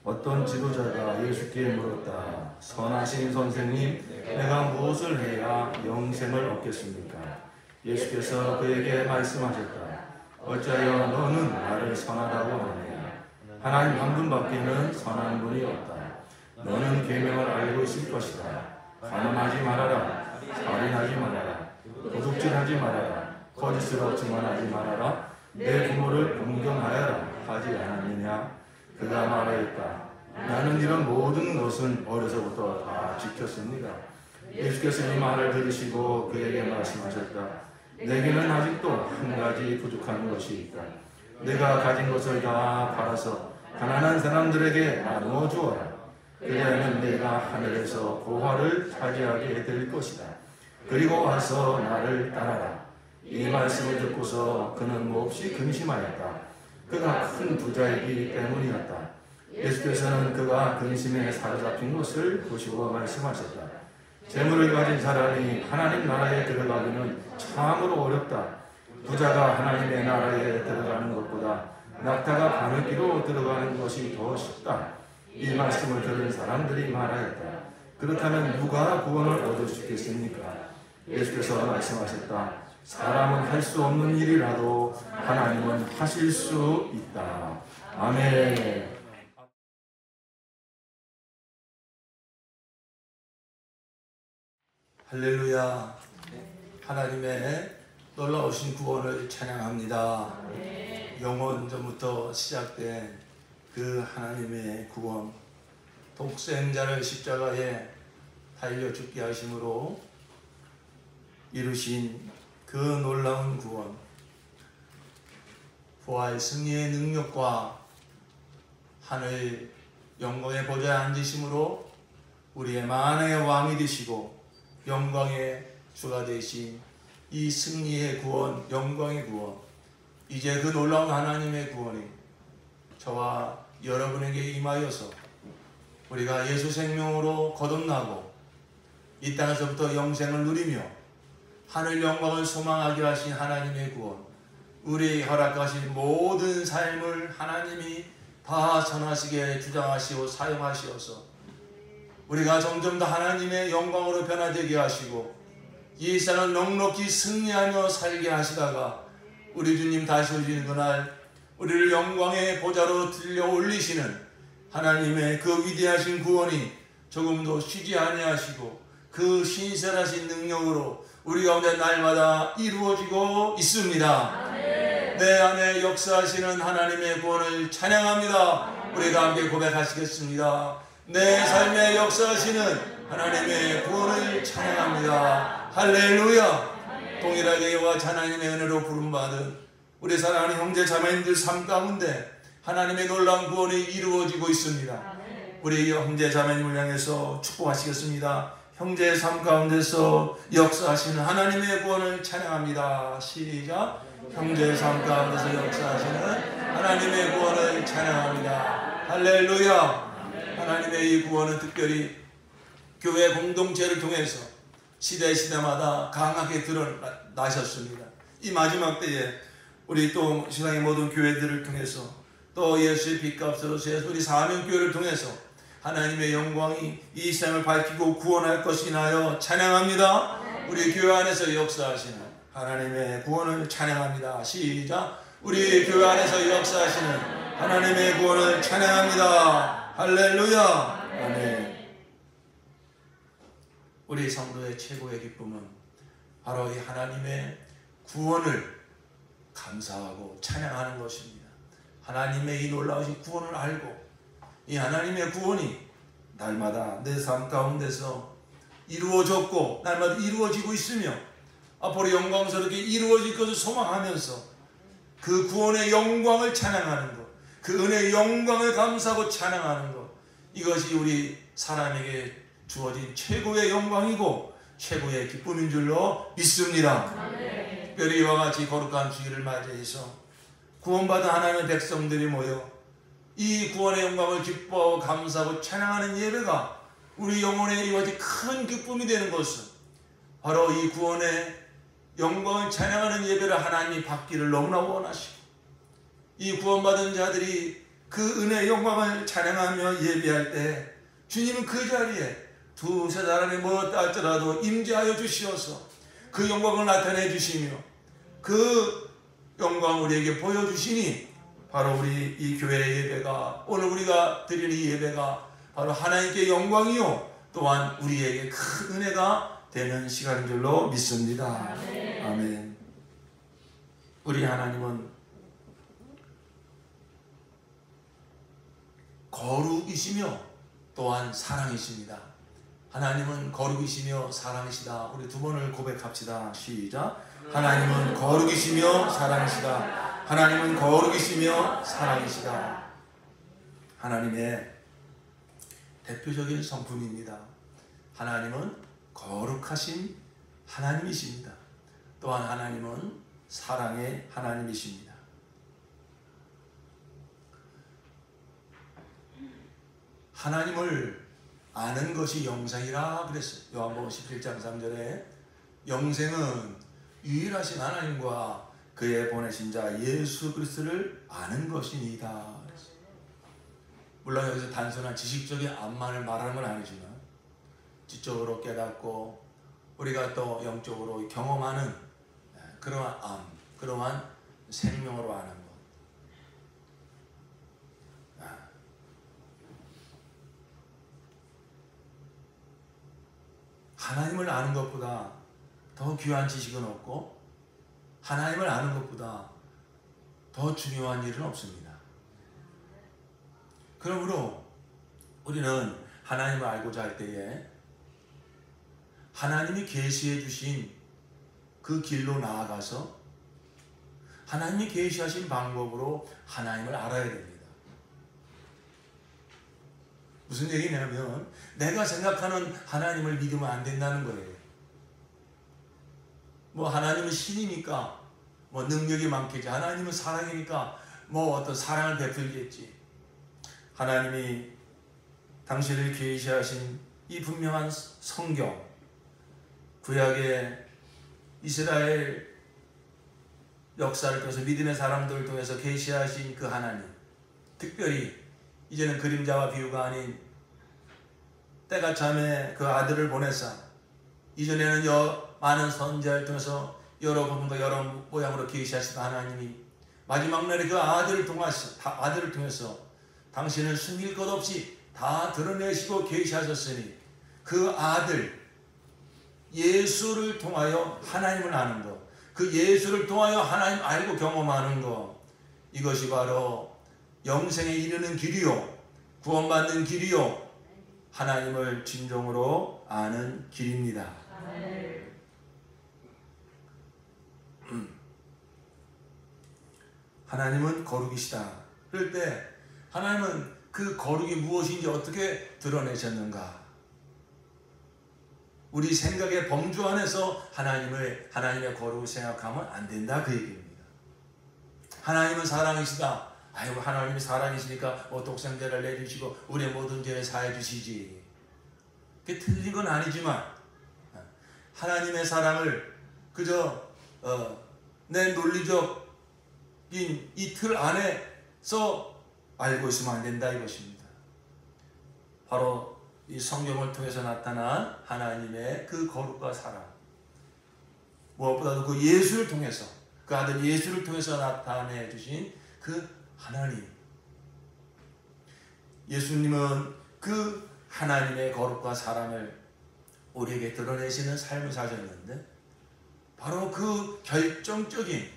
어떤 지도자가 예수께 물었다. 선하신 선생님, 내가 무엇을 해야 영생을 얻겠습니까? 예수께서 그에게 말씀하셨다. 어찌하여 너는 나를 선하다고 하느냐? 하나님 한 분밖에는 선한 분이 없다. 너는 계명을 알고 있을 것이다. 간음하지 말아라. 살인하지 말아라. 도둑질하지 말아라. 거짓으로 증언하지 말아라. 내 부모를 공경하여라 하지 않았느냐? 그가 말하였다. 나는 이런 모든 것은 어려서부터 다 지켰습니다. 예수께서 이 말을 들으시고 그에게 말씀하셨다. 내게는 아직도 한 가지 부족한 것이 있다. 내가 가진 것을 다 팔아서 가난한 사람들에게 나누어 주어라. 그리하면 내가 하늘에서 고화를 차지하게 될 것이다. 그리고 와서 나를 따라라. 이 말씀을 듣고서 그는 몹시 근심하였다. 그가 큰 부자이기 때문이었다. 예수께서는 그가 근심에 사로잡힌 것을 보시고 말씀하셨다. 재물을 가진 사람이 하나님 나라에 들어가기는 참으로 어렵다. 부자가 하나님의 나라에 들어가는 것보다 낙타가 바늘기로 들어가는 것이 더 쉽다. 이 말씀을 들은 사람들이 말하였다. 그렇다면 누가 구원을 얻을 수 있겠습니까? 예수께서 말씀하셨다. 사람은 할 수 없는 일이라도 하나님은 하실 수 있다. 아멘. 할렐루야. 하나님의 놀라우신 구원을 찬양합니다. 영원 전부터 시작된 그 하나님의 구원, 독생자를 십자가에 달려 죽게 하심으로 이루신 그 놀라운 구원, 부활 승리의 능력과 하늘 영광의 보좌에 앉으심으로 우리의 만왕의 왕이 되시고 영광의 주가 되신 이 승리의 구원, 영광의 구원, 이제 그 놀라운 하나님의 구원이 저와 여러분에게 임하여서 우리가 예수 생명으로 거듭나고 이 땅에서부터 영생을 누리며 하늘 영광을 소망하게 하신 하나님의 구원, 우리에게 허락하신 모든 삶을 하나님이 다 전하시게 주장하시고 사용하시어서 우리가 점점 더 하나님의 영광으로 변화되게 하시고 이 세상을 넉넉히 승리하며 살게 하시다가 우리 주님 다시 오시는 그날 우리를 영광의 보좌로 들려 올리시는 하나님의 그 위대하신 구원이 조금도 쉬지 아니하시고 그 신실하신 능력으로 우리 가운데 날마다 이루어지고 있습니다. 내 안에 역사하시는 하나님의 구원을 찬양합니다. 우리가 함께 고백하시겠습니다. 내 삶에 역사하시는 하나님의 구원을 찬양합니다. 할렐루야. 동일하게 여호와 하나님의 은혜로 부름받은 우리 사랑하는 형제 자매님들 삶 가운데 하나님의 놀라운 구원이 이루어지고 있습니다. 우리 형제 자매님을 향해서 축복하시겠습니다. 형제의 삶 가운데서 역사하시는 하나님의 구원을 찬양합니다. 시작. 형제의 삶 가운데서 역사하시는 하나님의 구원을 찬양합니다. 할렐루야. 하나님의 이 구원은 특별히 교회 공동체를 통해서 시대마다 강하게 드러나셨습니다. 이 마지막 때에 우리 또 세상의 모든 교회들을 통해서 또 예수의 빛값으로 우리 사명교회를 통해서 하나님의 영광이 이 세상을 밝히고 구원할 것이나요 찬양합니다. 우리 교회 안에서 역사하시는 하나님의 구원을 찬양합니다. 시작. 우리 교회 안에서 역사하시는 하나님의 구원을 찬양합니다. 할렐루야. 아멘. 우리 성도의 최고의 기쁨은 바로 이 하나님의 구원을 감사하고 찬양하는 것입니다. 하나님의 이 놀라우신 구원을 알고 이 하나님의 구원이 날마다 내 삶 가운데서 이루어졌고 날마다 이루어지고 있으며 앞으로 영광스럽게 이루어질 것을 소망하면서 그 구원의 영광을 찬양하는 것, 그 은혜의 영광을 감사하고 찬양하는 것, 이것이 우리 사람에게 주어진 최고의 영광이고 최고의 기쁨인 줄로 믿습니다. 특별히 이와 같이 거룩한 주일을 맞이해서 구원받은 하나님의 백성들이 모여 이 구원의 영광을 기뻐하고 감사하고 찬양하는 예배가 우리 영혼에 이같이 큰 기쁨이 되는 것은 바로 이 구원의 영광을 찬양하는 예배를 하나님이 받기를 너무나 원하시고 이 구원받은 자들이 그 은혜의 영광을 찬양하며 예배할 때 주님은 그 자리에 두세 사람이 모였다 할지라도 임재하여 주시어서 그 영광을 나타내 주시며 그 영광을 우리에게 보여주시니 바로 우리 이 교회의 예배가, 오늘 우리가 드리는 이 예배가 바로 하나님께 영광이요 또한 우리에게 큰 은혜가 되는 시간인 줄로 믿습니다. 아멘. 아멘. 우리 하나님은 거룩이시며 또한 사랑이십니다. 하나님은 거룩이시며 사랑이시다. 우리 두 번을 고백합시다. 시작. 하나님은 거룩이시며 사랑이시다. 하나님은 거룩이시며 사랑이시다. 하나님의 대표적인 성품입니다. 하나님은 거룩하신 하나님이십니다. 또한 하나님은 사랑의 하나님이십니다. 하나님을 아는 것이 영생이라 그랬어요. 요한복음 17장 3절에 영생은 유일하신 하나님과 그의 보내신 자 예수 그리스도를 아는 것이니이다 그랬어요. 물론 여기서 단순한 지식적인 암만을 말하는 건 아니지만 지적으로 깨닫고 우리가 또 영적으로 경험하는 그러한 암, 그러한 생명으로 아는 것. 하나님을 아는 것보다 더 귀한 지식은 없고 하나님을 아는 것보다 더 중요한 일은 없습니다. 그러므로 우리는 하나님을 알고자 할 때에 하나님이 계시해 주신 그 길로 나아가서 하나님이 계시하신 방법으로 하나님을 알아야 됩니다. 무슨 얘기냐면 내가 생각하는 하나님을 믿으면 안 된다는 거예요. 뭐 하나님은 신이니까 뭐 능력이 많겠지. 하나님은 사랑이니까 뭐 어떤 사랑을 베풀겠지. 하나님이 당신을 계시하신 이 분명한 성경, 구약의 이스라엘 역사를 통해서 믿음의 사람들을 통해서 계시하신 그 하나님, 특별히 이제는 그림자와 비유가 아닌 때가 참에 그 아들을 보내사 이전에는 많은 선지자를 통해서 여러 부분과 여러 모양으로 계시하시던 하나님이 마지막 날에 그 아들을 통해서 당신을 숨길 것 없이 다 드러내시고 계시하셨으니 그 아들 예수를 통하여 하나님을 아는 것, 그 예수를 통하여 하나님 알고 경험하는 것, 이것이 바로 영생에 이르는 길이요 구원받는 길이요 하나님을 진정으로 아는 길입니다. 하나님은 거룩이시다. 그럴 때 하나님은 그 거룩이 무엇인지 어떻게 드러내셨는가? 우리 생각의 범주 안에서 하나님의 거룩을 생각하면 안 된다 그 얘기입니다. 하나님은 사랑이시다. 아이고 하나님이 사랑이시니까 독생자를 내주시고 우리의 모든 죄를 사해 주시지. 그게 틀린 건 아니지만 하나님의 사랑을 그저 내 논리적인 이 틀 안에서 알고 있으면 안 된다 이것입니다. 바로 이 성경을 통해서 나타난 하나님의 그 거룩과 사랑, 무엇보다도 그 예수를 통해서, 그 아들 예수를 통해서 나타내 주신 그 하나님, 예수님은 그 하나님의 거룩과 사랑을 우리에게 드러내시는 삶을 사셨는데 바로 그 결정적인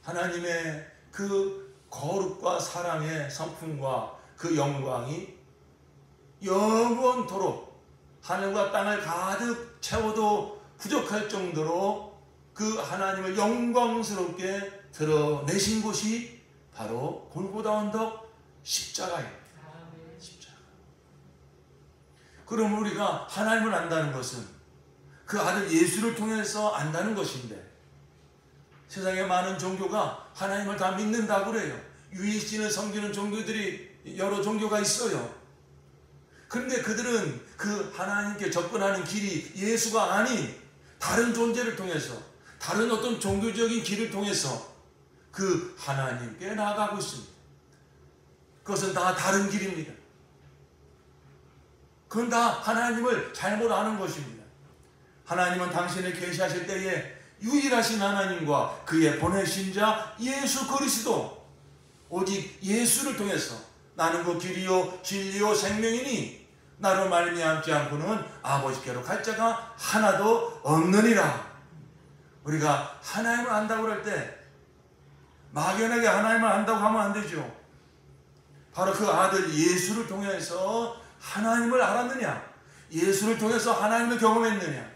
하나님의 그 거룩과 사랑의 성품과 그 영광이 영원토록 하늘과 땅을 가득 채워도 부족할 정도로 그 하나님을 영광스럽게 드러내신 곳이 바로 골고다 언덕 십자가입니다. 십자가. 그럼 우리가 하나님을 안다는 것은 그 아들 예수를 통해서 안다는 것인데 세상에 많은 종교가 하나님을 다 믿는다고 그래요. 유일신을 섬기는 종교들이 여러 종교가 있어요. 그런데 그들은 그 하나님께 접근하는 길이 예수가 아닌 다른 존재를 통해서, 다른 어떤 종교적인 길을 통해서 그 하나님께 나아가고 있습니다. 그것은 다 다른 길입니다. 그건 다 하나님을 잘못 아는 것입니다. 하나님은 당신을 계시하실 때에 유일하신 하나님과 그의 보내신 자 예수 그리스도, 오직 예수를 통해서 나는 그 길이요 진리요 생명이니 나로 말미암지 않고는 아버지께로 갈 자가 하나도 없느니라. 우리가 하나님을 안다고 할 때 막연하게 하나님을 안다고 하면 안 되죠. 바로 그 아들 예수를 통해서 하나님을 알았느냐, 예수를 통해서 하나님을 경험했느냐.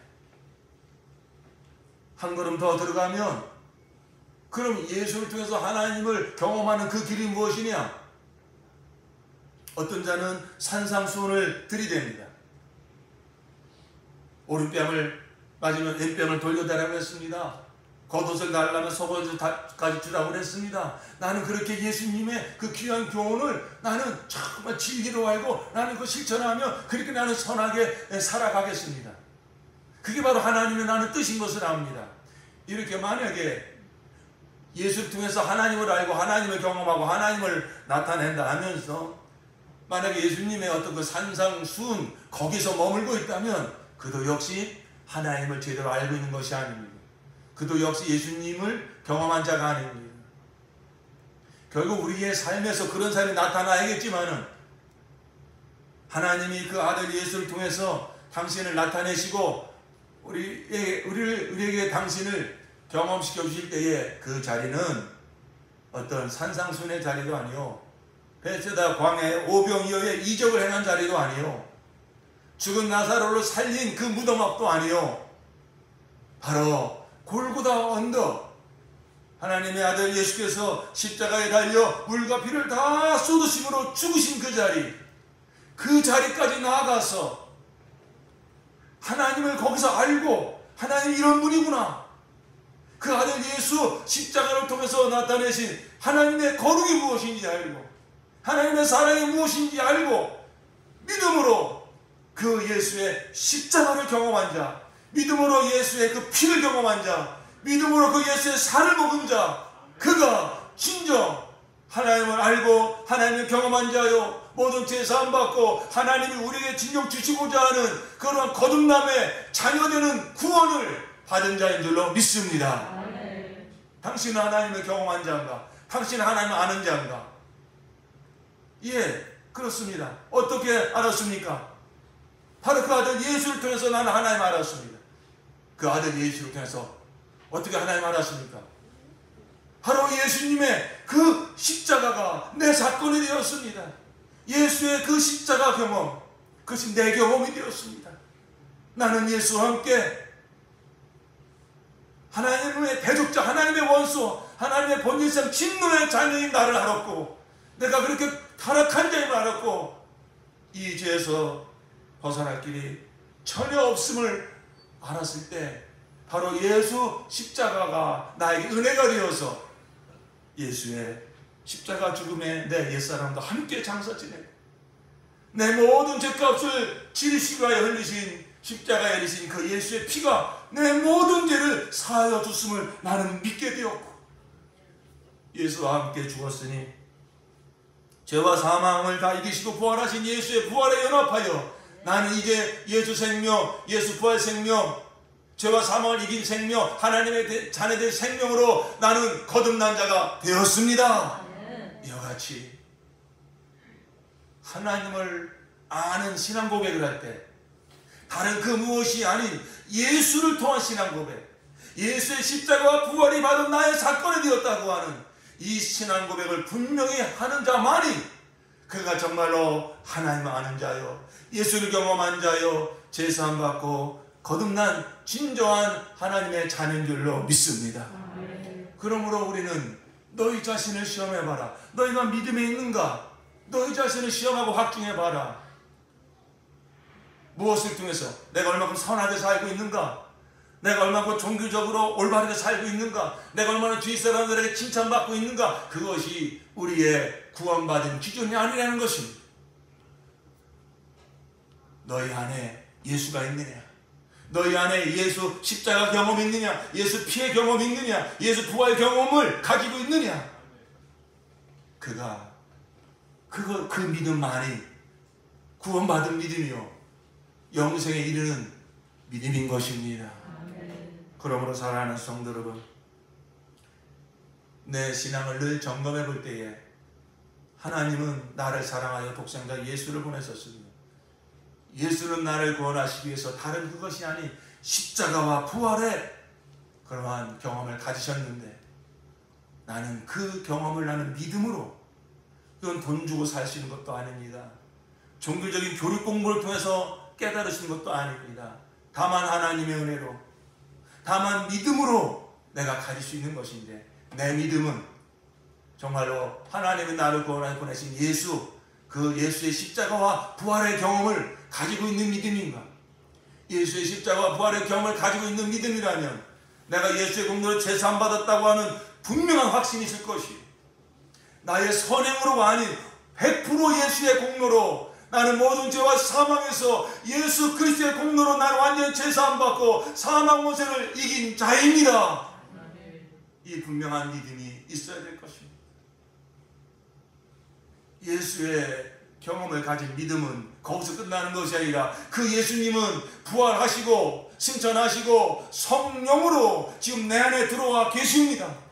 한 걸음 더 들어가면 그럼 예수를 통해서 하나님을 경험하는 그 길이 무엇이냐? 어떤 자는 산상수훈을 들이댑니다. 오른뺨을 맞으면 왼뺨을 돌려달라고 했습니다. 겉옷을 달라면 속옷까지 주라고 했습니다. 나는 그렇게 예수님의 그 귀한 교훈을 나는 정말 진리로 알고 나는 그 실천하며 그렇게 나는 선하게 살아가겠습니다. 그게 바로 하나님의 나는 뜻인 것을 압니다. 이렇게 만약에 예수를 통해서 하나님을 알고 하나님을 경험하고 하나님을 나타낸다 하면서 만약에 예수님의 어떤 그 산상수훈 거기서 머물고 있다면 그도 역시 하나님을 제대로 알고 있는 것이 아닙니다. 그도 역시 예수님을 경험한 자가 아닙니다. 결국 우리의 삶에서 그런 삶이 나타나야겠지만은 하나님이 그 아들 예수를 통해서 당신을 나타내시고 우리에게 당신을 경험시켜 주실 때에 그 자리는 어떤 산상순의 자리도 아니요, 베세다 광야의 오병이어의 이적을 행한 자리도 아니요, 죽은 나사로를 살린 그 무덤 앞도 아니요, 바로 골고다 언덕, 하나님의 아들 예수께서 십자가에 달려 물과 피를 다 쏟으심으로 죽으신 그 자리, 그 자리까지 나아가서 하나님을 거기서 알고 하나님 이런 분이구나, 그 아들 예수 십자가를 통해서 나타내신 하나님의 거룩이 무엇인지 알고 하나님의 사랑이 무엇인지 알고 믿음으로 그 예수의 십자가를 경험한 자, 믿음으로 예수의 그 피를 경험한 자, 믿음으로 그 예수의 살을 먹은 자, 그가 진정 하나님을 알고 하나님을 경험한 자요, 모든 죄 사함 받고 하나님이 우리에게 진정 주시고자 하는 그러한 거듭남의 자녀되는 구원을 받은 자인 줄로 믿습니다. 아멘. 당신은 하나님을 경험한 자인가? 당신은 하나님을 아는 자인가? 예, 그렇습니다. 어떻게 알았습니까? 바로 그 아들 예수를 통해서 나는 하나님을 알았습니다. 그 아들 예수를 통해서 어떻게 하나님을 알았습니까? 바로 예수님의 그 십자가가 내 사건이 되었습니다. 예수의 그 십자가 경험, 그것이 내 경험이 되었습니다. 나는 예수와 함께 하나님의 대적자, 하나님의 원수, 하나님의 본질상 진노의 자녀인 나를 알았고, 내가 그렇게 타락한 자임을 알았고, 이 죄에서 벗어날 길이 전혀 없음을 알았을 때 바로 예수 십자가가 나에게 은혜가 되어서 예수의 십자가 죽음에 내 옛사람도 함께 장사 지내고 내 모든 죄값을 지르시기 위하여 흘리신 십자가에 흘리신 그 예수의 피가 내 모든 죄를 사하여 줬음을 나는 믿게 되었고, 예수와 함께 죽었으니 죄와 사망을 다 이기시고 부활하신 예수의 부활에 연합하여 나는 이제 예수 생명, 예수 부활 생명, 죄와 사망을 이긴 생명, 하나님의 자녀된 생명으로 나는 거듭난 자가 되었습니다. 이와 같이 하나님을 아는 신앙 고백을 할 때 다른 그 무엇이 아닌 예수를 통한 신앙 고백, 예수의 십자가와 부활이 바로 나의 사건이 되었다고 하는 이 신앙 고백을 분명히 하는 자만이 그가 정말로 하나님을 아는 자요, 예수를 경험한 자요, 제사함 받고 거듭난 진정한 하나님의 자녀인 줄로 믿습니다. 그러므로 우리는 너희 자신을 시험해봐라. 너희가 믿음에 있는가? 너희 자신을 시험하고 확증해봐라. 무엇을 통해서? 내가 얼마큼 선하게 살고 있는가? 내가 얼마큼 종교적으로 올바르게 살고 있는가? 내가 얼마나 주위 사람들에게 칭찬받고 있는가? 그것이 우리의 구원받은 기준이 아니라는 것입니다. 너희 안에 예수가 있느냐? 너희 안에 예수 십자가 경험이 있느냐? 예수 피의 경험이 있느냐? 예수 부활 경험을 가지고 있느냐? 그가 그 믿음만이 구원받은 믿음이요 영생에 이르는 믿음인 것입니다. 그러므로 사랑하는 성도 여러분, 내 신앙을 늘 점검해 볼 때에 하나님은 나를 사랑하여 독생자 예수를 보내셨습니다. 예수는 나를 구원하시기 위해서 다른 그것이 아닌 십자가와 부활의 그러한 경험을 가지셨는데, 나는 그 경험을 나는 믿음으로, 이건 돈 주고 살 수 있는 것도 아닙니다. 종교적인 교육 공부를 통해서 깨달으시는 것도 아닙니다. 다만 하나님의 은혜로, 다만 믿음으로 내가 가질 수 있는 것인데, 내 믿음은 정말로 하나님이 나를 구원하여 보내신 예수, 그 예수의 십자가와 부활의 경험을 가지고 있는 믿음인가? 예수의 십자가와 부활의 경험을 가지고 있는 믿음이라면 내가 예수의 공로로 제사함 받았다고 하는 분명한 확신이 있을 것이요, 나의 선행으로가 아닌 100% 예수의 공로로 나는 모든 죄와 사망에서 예수 그리스도의 공로로 나는 완전히 제사함 받고 사망 모생을 이긴 자입니다. 이 분명한 믿음이 있어야 될 것입니다. 예수의 경험을 가진 믿음은 거기서 끝나는 것이 아니라 그 예수님은 부활하시고 승천하시고 성령으로 지금 내 안에 들어와 계십니다.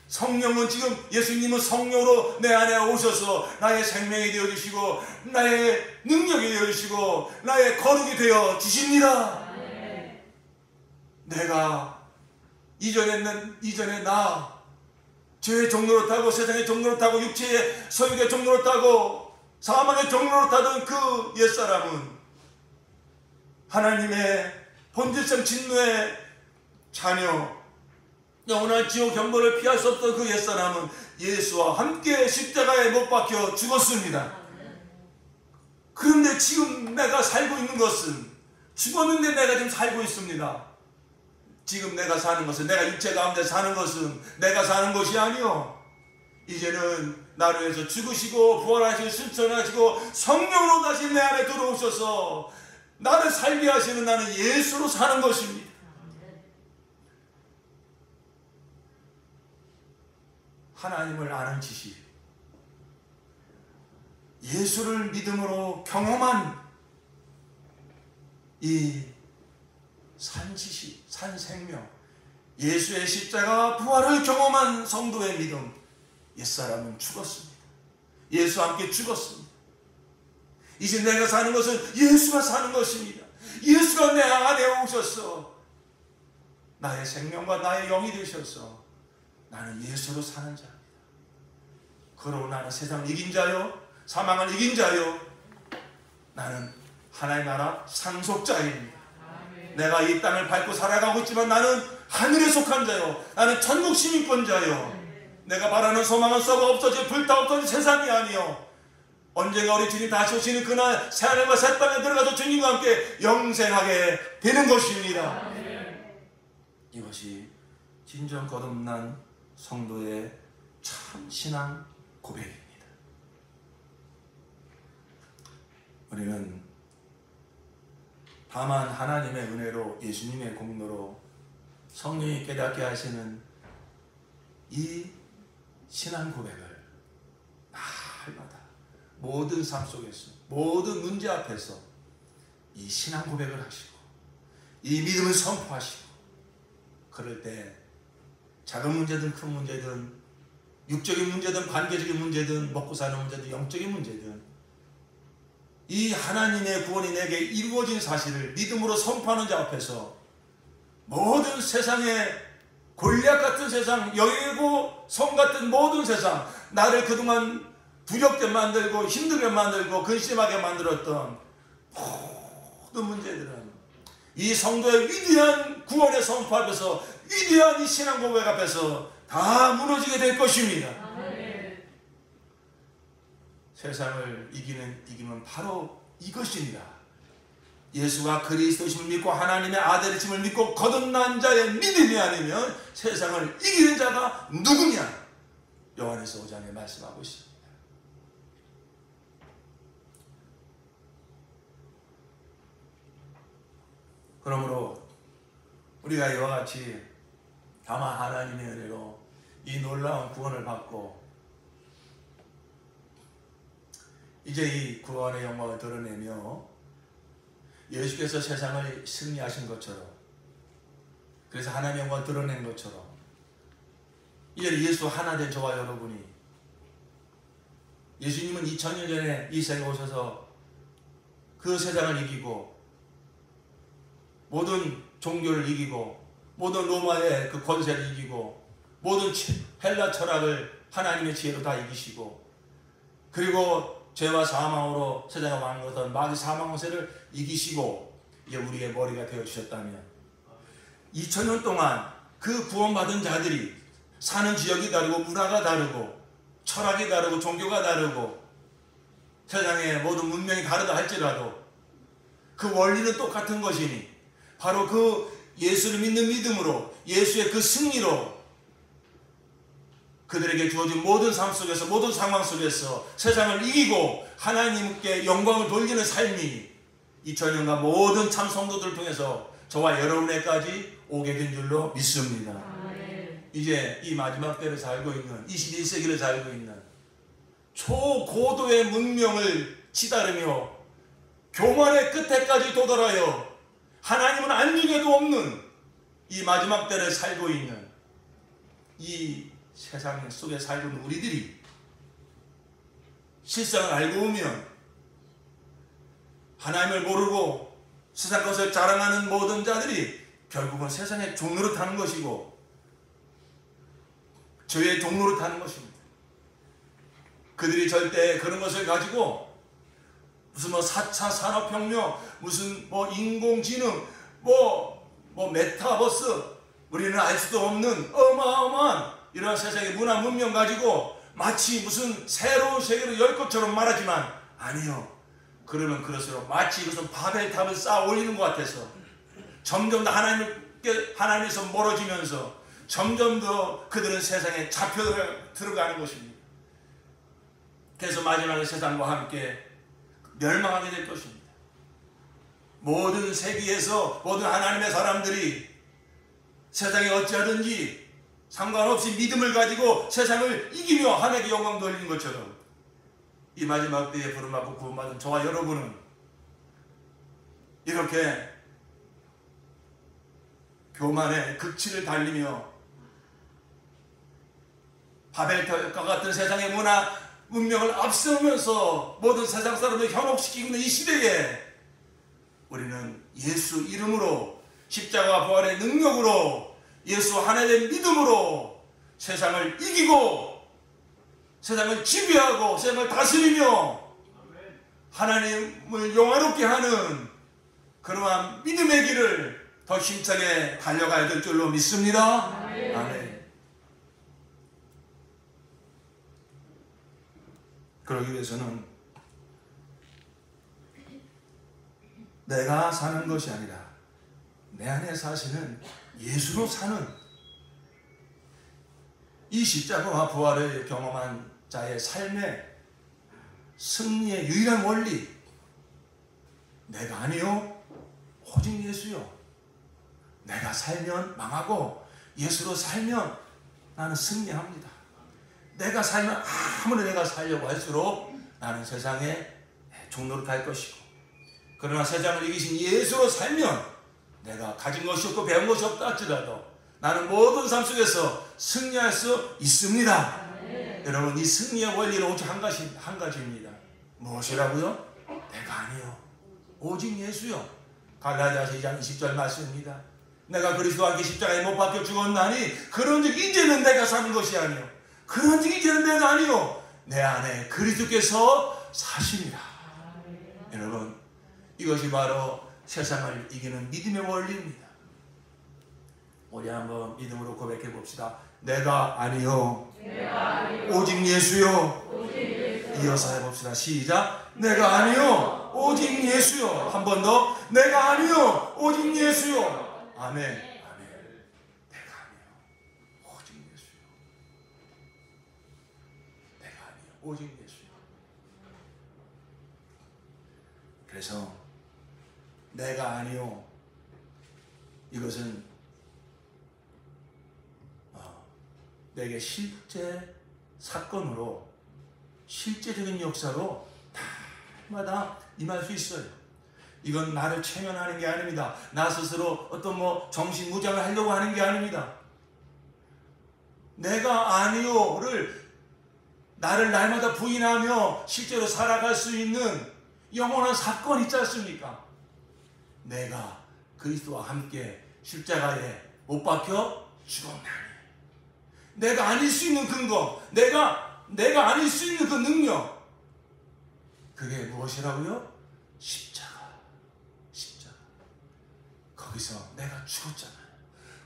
성령은 지금 예수님은 성령으로 내 안에 오셔서 나의 생명이 되어주시고 나의 능력이 되어주시고 나의 거룩이 되어 주십니다. 내가 이전에 나 죄의 종로를 타고 세상의 종로를 타고 육체의 소유의 종로를 타고 사망의 종로를 타던 그 옛사람은 하나님의 본질성 진노의 자녀, 영원한 지옥 형벌을 피할 수 없던 그 옛사람은 예수와 함께 십자가에 못 박혀 죽었습니다. 그런데 지금 내가 살고 있는 것은, 죽었는데 내가 지금 살고 있습니다. 지금 내가 사는 것은, 내가 육체 가운데 사는 것은 내가 사는 것이 아니요, 이제는 나를 위해서 죽으시고 부활하시고 승천하시고 성령으로 다시 내 안에 들어오셔서 나를 살게 하시는 나는 예수로 사는 것입니다. 하나님을 아는 지식, 예수를 믿음으로 경험한 이 산지식, 산생명, 예수의 십자가 부활을 경험한 성도의 믿음, 옛사람은 죽었습니다. 예수와 함께 죽었습니다. 이제 내가 사는 것은 예수가 사는 것입니다. 예수가 내 안에 오셔서 나의 생명과 나의 영이 되셔서 나는 예수로 사는 자입니다. 그러고 나는 세상을 이긴 자요, 사망을 이긴 자요, 나는 하나님 나라 상속자입니다. 내가 이 땅을 밟고 살아가고 있지만 나는 하늘에 속한 자요, 나는 천국 시민권자요, 내가 바라는 소망은 썩어 없어질 불타 없어질 세상이 아니요, 언젠가 우리 주님 다시 오시는 그날 새하늘과 새 땅에 들어가서 주님과 함께 영생하게 되는 것입니다. 이것이 진정 거듭난 성도의 참 신앙 고백입니다. 우리는 다만 하나님의 은혜로, 예수님의 공로로 성령이 깨닫게 하시는 이 신앙 고백을 날마다 모든 삶 속에서, 모든 문제 앞에서 이 신앙 고백을 하시고 이 믿음을 선포하시고, 그럴 때 작은 문제든 큰 문제든 육적인 문제든 관계적인 문제든 먹고 사는 문제든 영적인 문제든 이 하나님의 구원이 내게 이루어진 사실을 믿음으로 선포하는 자 앞에서 모든 세상의 골리앗 같은 세상, 여리고 성 같은 모든 세상, 나를 그동안 두렵게 만들고 힘들게 만들고 근심하게 만들었던 모든 문제들은 이 성도의 위대한 구원의 선포 앞에서, 위대한 이 신앙 고백 앞에서 다 무너지게 될 것입니다. 세상을 이기는 바로 이것입니다. 예수가 그리스도심을 믿고 하나님의 아들이심을 믿고 거듭난 자의 믿음이 아니면 세상을 이기는 자가 누구냐? 요한에서 5장에 말씀하고 있습니다. 그러므로 우리가 이와 같이 다만 하나님의 은혜로 이 놀라운 구원을 받고 이제 이 구원의 영광을 드러내며 예수께서 세상을 승리하신 것처럼, 그래서 하나님의 영광을 드러낸 것처럼, 이제 예수 하나 된 저와 여러분이, 예수님은 2000년 전에 이 세상에 오셔서 그 세상을 이기고 모든 종교를 이기고 모든 로마의 그 권세를 이기고 모든 헬라 철학을 하나님의 지혜로 다 이기시고, 그리고 죄와 사망으로 세상에 왕하던 마귀 사망 권세를 이기시고 이제 우리의 머리가 되어주셨다면, 2000년 동안 그 구원받은 자들이 사는 지역이 다르고 문화가 다르고 철학이 다르고 종교가 다르고 세상의 모든 문명이 다르다 할지라도 그 원리는 똑같은 것이니, 바로 그 예수를 믿는 믿음으로, 예수의 그 승리로 그들에게 주어진 모든 삶 속에서, 모든 상황 속에서 세상을 이기고 하나님께 영광을 돌리는 삶이 2000년간 모든 참 성도들을 통해서 저와 여러분에까지 오게 된 줄로 믿습니다. 이제 이 마지막 때를 살고 있는, 21세기를 살고 있는 초고도의 문명을 치다르며 교만의 끝에까지 도달하여 하나님은 안중에도 없는 이 마지막 때를 살고 있는 이 세상 속에 살고 있는 우리들이 실상을 알고 오면 하나님을 모르고 세상 것을 자랑하는 모든 자들이 결국은 세상의 종로로 타는 것이고 죄의 종로로 타는 것입니다. 그들이 절대 그런 것을 가지고 무슨 4차 산업혁명, 무슨 인공지능, 메타버스, 우리는 알 수도 없는 어마어마한 이런 세상의 문화 문명 가지고 마치 무슨 새로운 세계로 열 것처럼 말하지만, 아니요. 그러면 그럴수록 마치 이것은 바벨탑을 쌓아 올리는 것 같아서 점점 더 하나님에서 멀어지면서 점점 더 그들은 세상에 잡혀 들어가는 것입니다. 그래서 마지막에 세상과 함께 멸망하게 될 것입니다. 모든 세계에서 모든 하나님의 사람들이 세상에 어찌하든지 상관없이 믿음을 가지고 세상을 이기며 하나님께 영광 돌리는 것처럼, 이 마지막 때에 부름받고 구원받은 저와 여러분은 이렇게 교만의 극치를 달리며 바벨탑과 같은 세상의 문화 문명을 앞세우면서 모든 세상 사람을 현혹시키고 있는 이 시대에 우리는 예수 이름으로, 십자가 부활의 능력으로, 예수 하나님의 믿음으로 세상을 이기고 세상을 지배하고 세상을 다스리며 하나님을 영화롭게 하는 그러한 믿음의 길을 더 힘차게 달려가야 될 줄로 믿습니다. 아멘. 그러기 위해서는 내가 사는 것이 아니라 내 안에 사시는 예수로 사는 이 십자가와 부활을 경험한 자의 삶의 승리의 유일한 원리, 내가 아니요 오직 예수요. 내가 살면 망하고 예수로 살면 나는 승리합니다. 내가 살면 아무리 내가 살려고 할수록 나는 세상에 종로로 갈 것이고, 그러나 세상을 이기신 예수로 살면 내가 가진 것이 없고 배운 것이 없다 할지라도 나는 모든 삶 속에서 승리할 수 있습니다. 여러분, 이 승리의 원리는 오직 한 가지입니다. 무엇이라고요? 내가 아니요 오직 예수요. 갈라디아서 2장 20절 말씀입니다. 내가 그리스도와 함께 십자가에 못 박혀 죽었나니 그런즉 이제는 내가 사는 것이 아니요 그런즉 이제는 내가 아니요 내 안에 그리스도께서 사십니다. 여러분, 이것이 바로 세상을 이기는 믿음의 원리입니다. 우리 한번 믿음으로 고백해 봅시다. 내가 아니요 오직 예수요. 이어서 해봅시다. 시작. 내가 아니요 오직 예수요. 한 번 더. 내가 아니요 오직 예수요. 아멘. 아멘. 내가 아니요 오직 예수요. 내가 아니요 오직 예수요. 그래서 내가 아니요, 이것은 내게 실제 사건으로 실제적인 역사로 다 날마다 임할 수 있어요. 이건 나를 체면하는 게 아닙니다. 나 스스로 어떤 정신무장을 하려고 하는 게 아닙니다. 내가 아니요를 나를 날마다 부인하며 실제로 살아갈 수 있는 영원한 사건이 있지 않습니까? 내가 그리스도와 함께 십자가에 못 박혀 죽었나니. 내가 아닐 수 있는 근거, 내가 아닐 수 있는 그 능력, 그게 무엇이라고요? 십자가. 거기서 내가 죽었잖아요.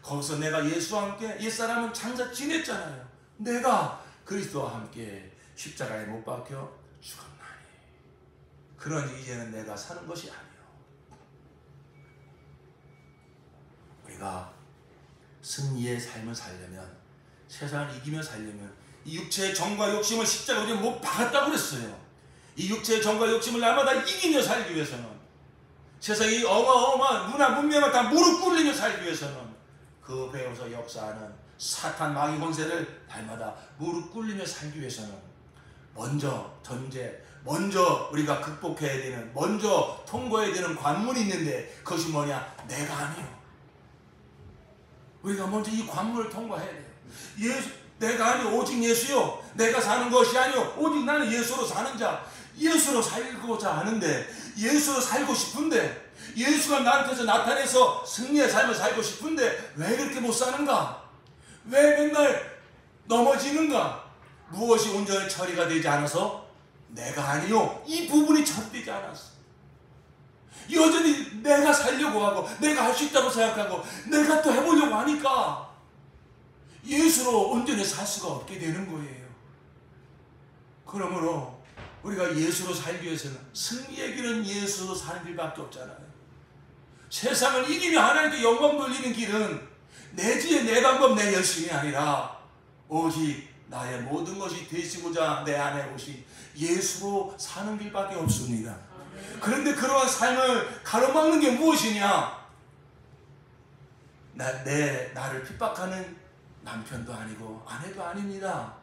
거기서 내가 예수와 함께, 옛사람은 장사 지냈잖아요. 내가 그리스도와 함께 십자가에 못 박혀 죽었나니. 그러니 이제는 내가 사는 것이 아니요. 우리가 승리의 삶을 살려면, 세상을 이기며 살려면 이 육체의 정과 욕심을 십자가에 못 박았다고 그랬어요. 이 육체의 정과 욕심을 날마다 이기며 살기 위해서는, 세상이 어마어마한 문화 문명을 다 무릎 꿇리며 살기 위해서는, 그 배에서 역사하는 사탄 마귀 권세를 날마다 무릎 꿇리며 살기 위해서는 먼저 우리가 극복해야 되는, 먼저 통과해야 되는 관문이 있는데, 그것이 뭐냐? 내가 아니요. 우리가 먼저 이 관문을 통과해야 돼요. 내가 아니요, 오직 예수요. 내가 사는 것이 아니요, 오직 나는 예수로 사는 자. 예수로 살고자 하는데, 예수로 살고 싶은데, 예수가 나한테서 나타내서 승리의 삶을 살고 싶은데 왜 그렇게 못 사는가? 왜 맨날 넘어지는가? 무엇이 온전히 처리가 되지 않아서? 내가 아니요, 이 부분이 처리되지 않았어. 여전히 내가 살려고 하고, 내가 할 수 있다고 생각하고, 내가 또 해보려고 하니까 예수로 온전히 살 수가 없게 되는 거예요. 그러므로 우리가 예수로 살기 위해서는, 승리의 길은 예수로 사는 길밖에 없잖아요. 세상을 이기며 하나님께 영광 돌리는 길은 내 지혜, 내 방법, 내 열심이 아니라 오직 나의 모든 것이 되시고자 내 안에 오신 예수로 사는 길밖에 없습니다. 그런데 그러한 삶을 가로막는 게 무엇이냐? 나를 핍박하는 남편도 아니고 아내도 아닙니다.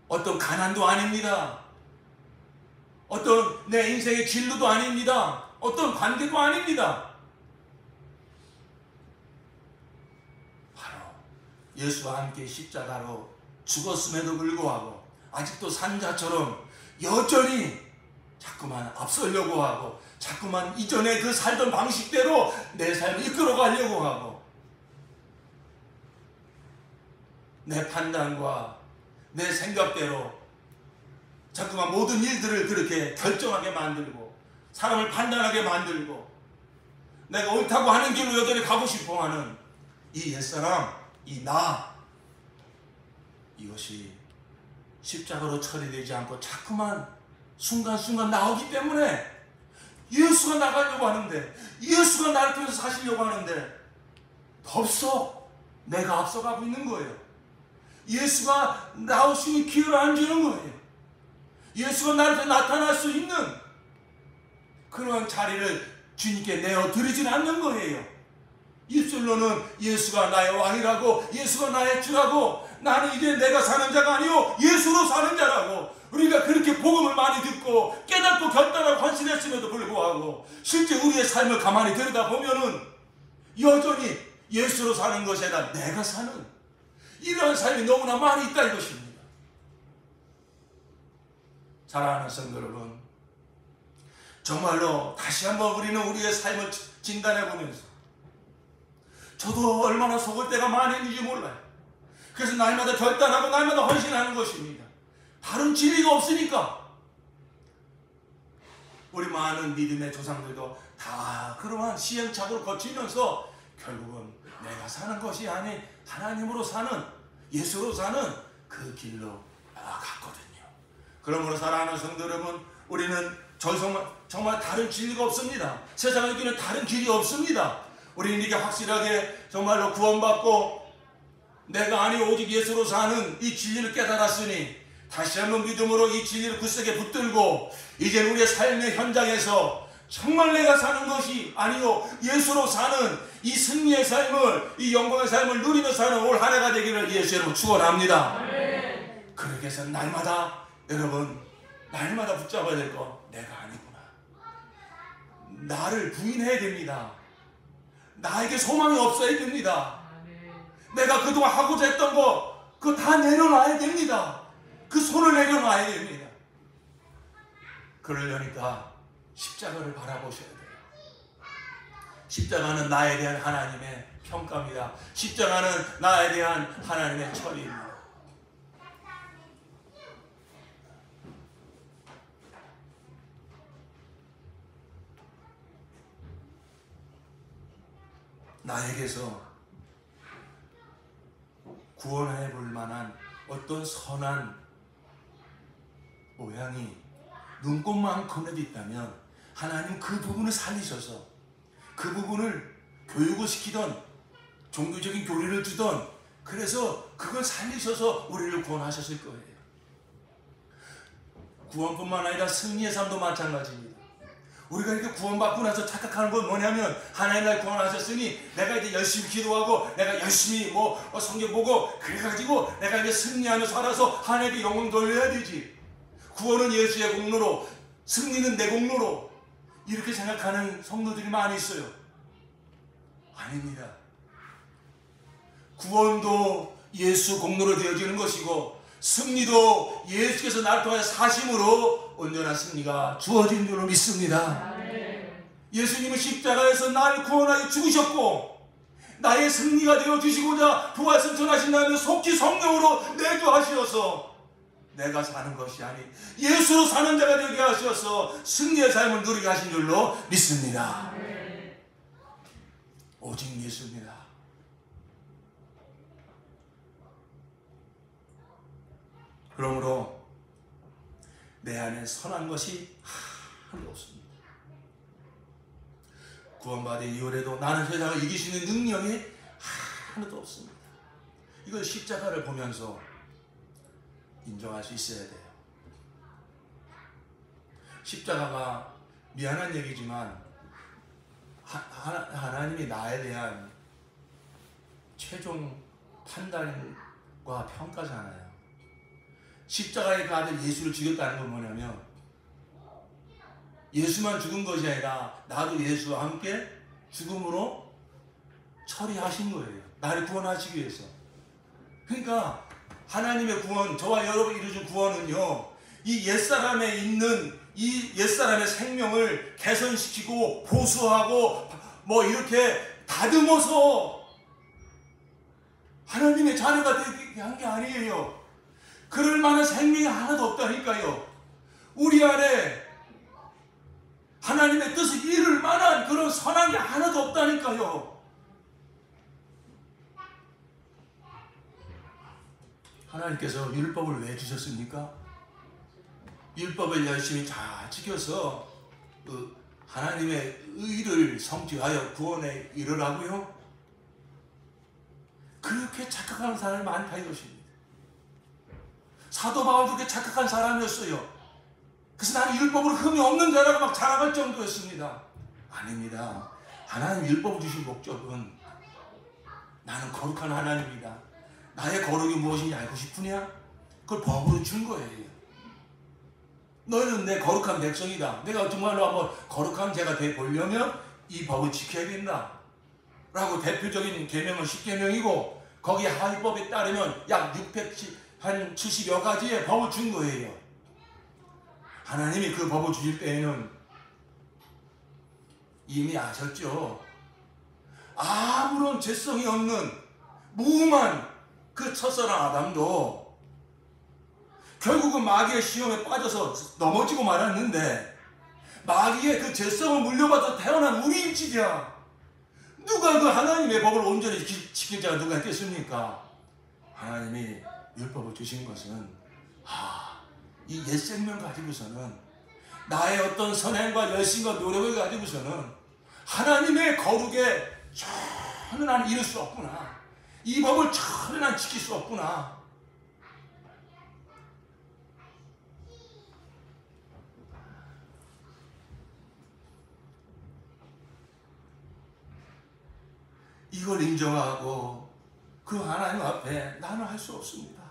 어떤 가난도 아닙니다. 어떤 내 인생의 진로도 아닙니다. 어떤 관계도 아닙니다. 바로 예수와 함께 십자가로 죽었음에도 불구하고 아직도 산자처럼 여전히 자꾸만 앞서려고 하고, 자꾸만 이전에 그 살던 방식대로 내 삶을 이끌어가려고 하고, 내 판단과 내 생각대로 자꾸만 모든 일들을 그렇게 결정하게 만들고, 사람을 판단하게 만들고, 내가 옳다고 하는 길로 여전히 가고 싶어하는 이 옛사람, 이 나, 이것이 십자가로 처리되지 않고 자꾸만 순간순간 나오기 때문에 예수가 나가려고 하는데, 예수가 나를 통해서 사시려고 하는데 덥석 내가 앞서가고 있는 거예요. 예수가 나올 수 있는 기회를 안 주는 거예요. 예수가 나한테 나타날 수 있는 그런 자리를 주님께 내어드리진 않는 거예요. 입술로는 예수가 나의 왕이라고, 예수가 나의 주라고, 나는 이제 내가 사는 자가 아니요 예수로 사는 자라고, 우리가 그렇게 복음을 많이 듣고 깨닫고 결단하고 헌신했음에도 불구하고 실제 우리의 삶을 가만히 들여다보면은 여전히 예수로 사는 것이 아니라 내가 사는 이러한 삶이 너무나 많이 있다 이것입니다. 사랑하는 성도 여러분, 정말로 다시 한번 우리는 우리의 삶을 진단해 보면서, 저도 얼마나 속을 때가 많이 있는지 몰라요. 그래서 날마다 결단하고 날마다 헌신하는 것입니다. 다른 진리가 없으니까. 우리 많은 믿음의 조상들도 다 그러한 시행착오를 거치면서 결국은 내가 사는 것이 아닌 하나님으로 사는, 예수로 사는 그 길로 나아갔거든요. 그러므로 사랑하는 성도 여러분, 우리는 정말 다른 진리가 없습니다. 세상에 여기는 다른 길이 없습니다. 우리는 이게 확실하게 정말로 구원받고 내가 아니고 오직 예수로 사는 이 진리를 깨달았으니 다시 한번 믿음으로 이 진리를 굳세게 붙들고, 이제 우리의 삶의 현장에서 정말 내가 사는 것이 아니요 예수로 사는 이 승리의 삶을, 이 영광의 삶을 누리며 사는 올 한 해가 되기를 예수 이름으로 축원합니다. 그렇게 해서 날마다 여러분 날마다 붙잡아야 될 거 내가 아니구나. 나를 부인해야 됩니다. 나에게 소망이 없어야 됩니다. 내가 그동안 하고자 했던 거 그거 다 내려놔야 됩니다. 그 손을 내려놔야 됩니다. 그러려니까 십자가를 바라보셔야 돼요. 십자가는 나에 대한 하나님의 평가입니다. 십자가는 나에 대한 하나님의 처리입니다. 나에게서 구원해 볼 만한 어떤 선한 모양이 눈꽃만큼이라도 있다면 하나님 그 부분을 살리셔서 그 부분을 교육을 시키던 종교적인 교리를 주던 그래서 그걸 살리셔서 우리를 구원하셨을 거예요. 구원뿐만 아니라 승리의 삶도 마찬가지입니다. 우리가 이렇게 구원받고 나서 착각하는 건 뭐냐면 하나님 날 구원하셨으니 내가 이제 열심히 기도하고 내가 열심히 성경 보고 그래가지고 내가 이제 승리하며 살아서 하나님께 영광 돌려야 되지. 구원은 예수의 공로로 승리는 내 공로로 이렇게 생각하는 성도들이 많이 있어요. 아닙니다. 구원도 예수 공로로 되어지는 것이고 승리도 예수께서 나를 통해 사심으로 온전한 승리가 주어진 줄로 믿습니다. 예수님은 십자가에서 나를 구원하여 죽으셨고 나의 승리가 되어주시고자 부활승 전하신 다음에 속히 성령으로 내주하시어서 내가 사는 것이 아닌 예수로 사는 자가 되게 하셔서 승리의 삶을 누리게 하신 줄로 믿습니다. 오직 예수입니다. 그러므로 내 안에 선한 것이 하나도 없습니다. 구원받은 이후에도 나는 세상을 이길 수 있는 능력이 하나도 없습니다. 이걸 십자가를 보면서 인정할 수 있어야 돼요. 십자가가 미안한 얘기지만 하나님이 나에 대한 최종 판단과 평가잖아요. 십자가의 그 아들 예수를 죽였다는 건 뭐냐면 예수만 죽은 것이 아니라 나도 예수와 함께 죽음으로 처리하신 거예요. 나를 구원하시기 위해서. 그러니까 하나님의 구원, 저와 여러분이 이루어진 구원은요, 이 옛사람에 있는 이 옛사람의 생명을 개선시키고 보수하고 이렇게 다듬어서 하나님의 자녀가 되게 한 게 아니에요. 그럴 만한 생명이 하나도 없다니까요. 우리 안에 하나님의 뜻을 이룰 만한 그런 선한 게 하나도 없다니까요. 하나님께서 율법을 왜 주셨습니까? 율법을 열심히 잘 지켜서 하나님의 의를 성취하여 구원에 이르라고요? 그렇게 착각하는 사람이 많다 이것입니다. 사도 바울도 그렇게 착각한 사람이었어요. 그래서 나는 율법으로 흠이 없는 자라고 막 자랑할 정도였습니다. 아닙니다. 하나님 율법을 주신 목적은 나는 거룩한 하나님이다. 나의 거룩이 무엇인지 알고 싶으냐? 그걸 법으로 준 거예요. 너희는 내 거룩한 백성이다. 내가 정말로 한번 거룩한 자가 되보려면 이 법을 지켜야 된다. 라고 대표적인 계명은 10계명이고 거기에 하위법에 따르면 약 670여 가지의 법을 준 거예요. 하나님이 그 법을 주실 때에는 이미 아셨죠. 아무런 죄성이 없는 무음한 그 첫사랑 아담도 결국은 마귀의 시험에 빠져서 넘어지고 말았는데 마귀의 그 죄성을 물려받아 태어난 우리일지야 누가 그 하나님의 법을 온전히 지킬 자가 누가 있겠습니까? 하나님이 율법을 주신 것은 이 옛 생명 가지고서는 나의 어떤 선행과 열심과 노력을 가지고서는 하나님의 거룩에 전혀 나는 이룰 수 없구나. 이 법을 전혀 난 지킬 수 없구나. 이걸 인정하고 그 하나님 앞에 나는 할 수 없습니다.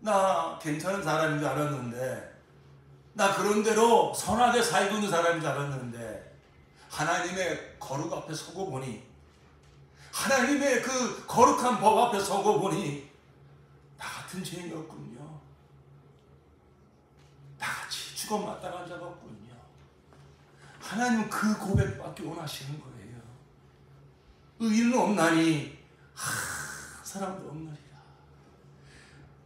나 괜찮은 사람인 줄 알았는데, 나 그런대로 선하게 살고 있는 사람인 줄 알았는데, 하나님의 거룩 앞에 서고 보니, 하나님의 그 거룩한 법 앞에 서고 보니 나 같은 죄인이었군요. 나같이 죽어 마땅한 자였군요. 하나님은 그 고백밖에 원하시는 거예요. 의인은 없나니 사람도 없느니라.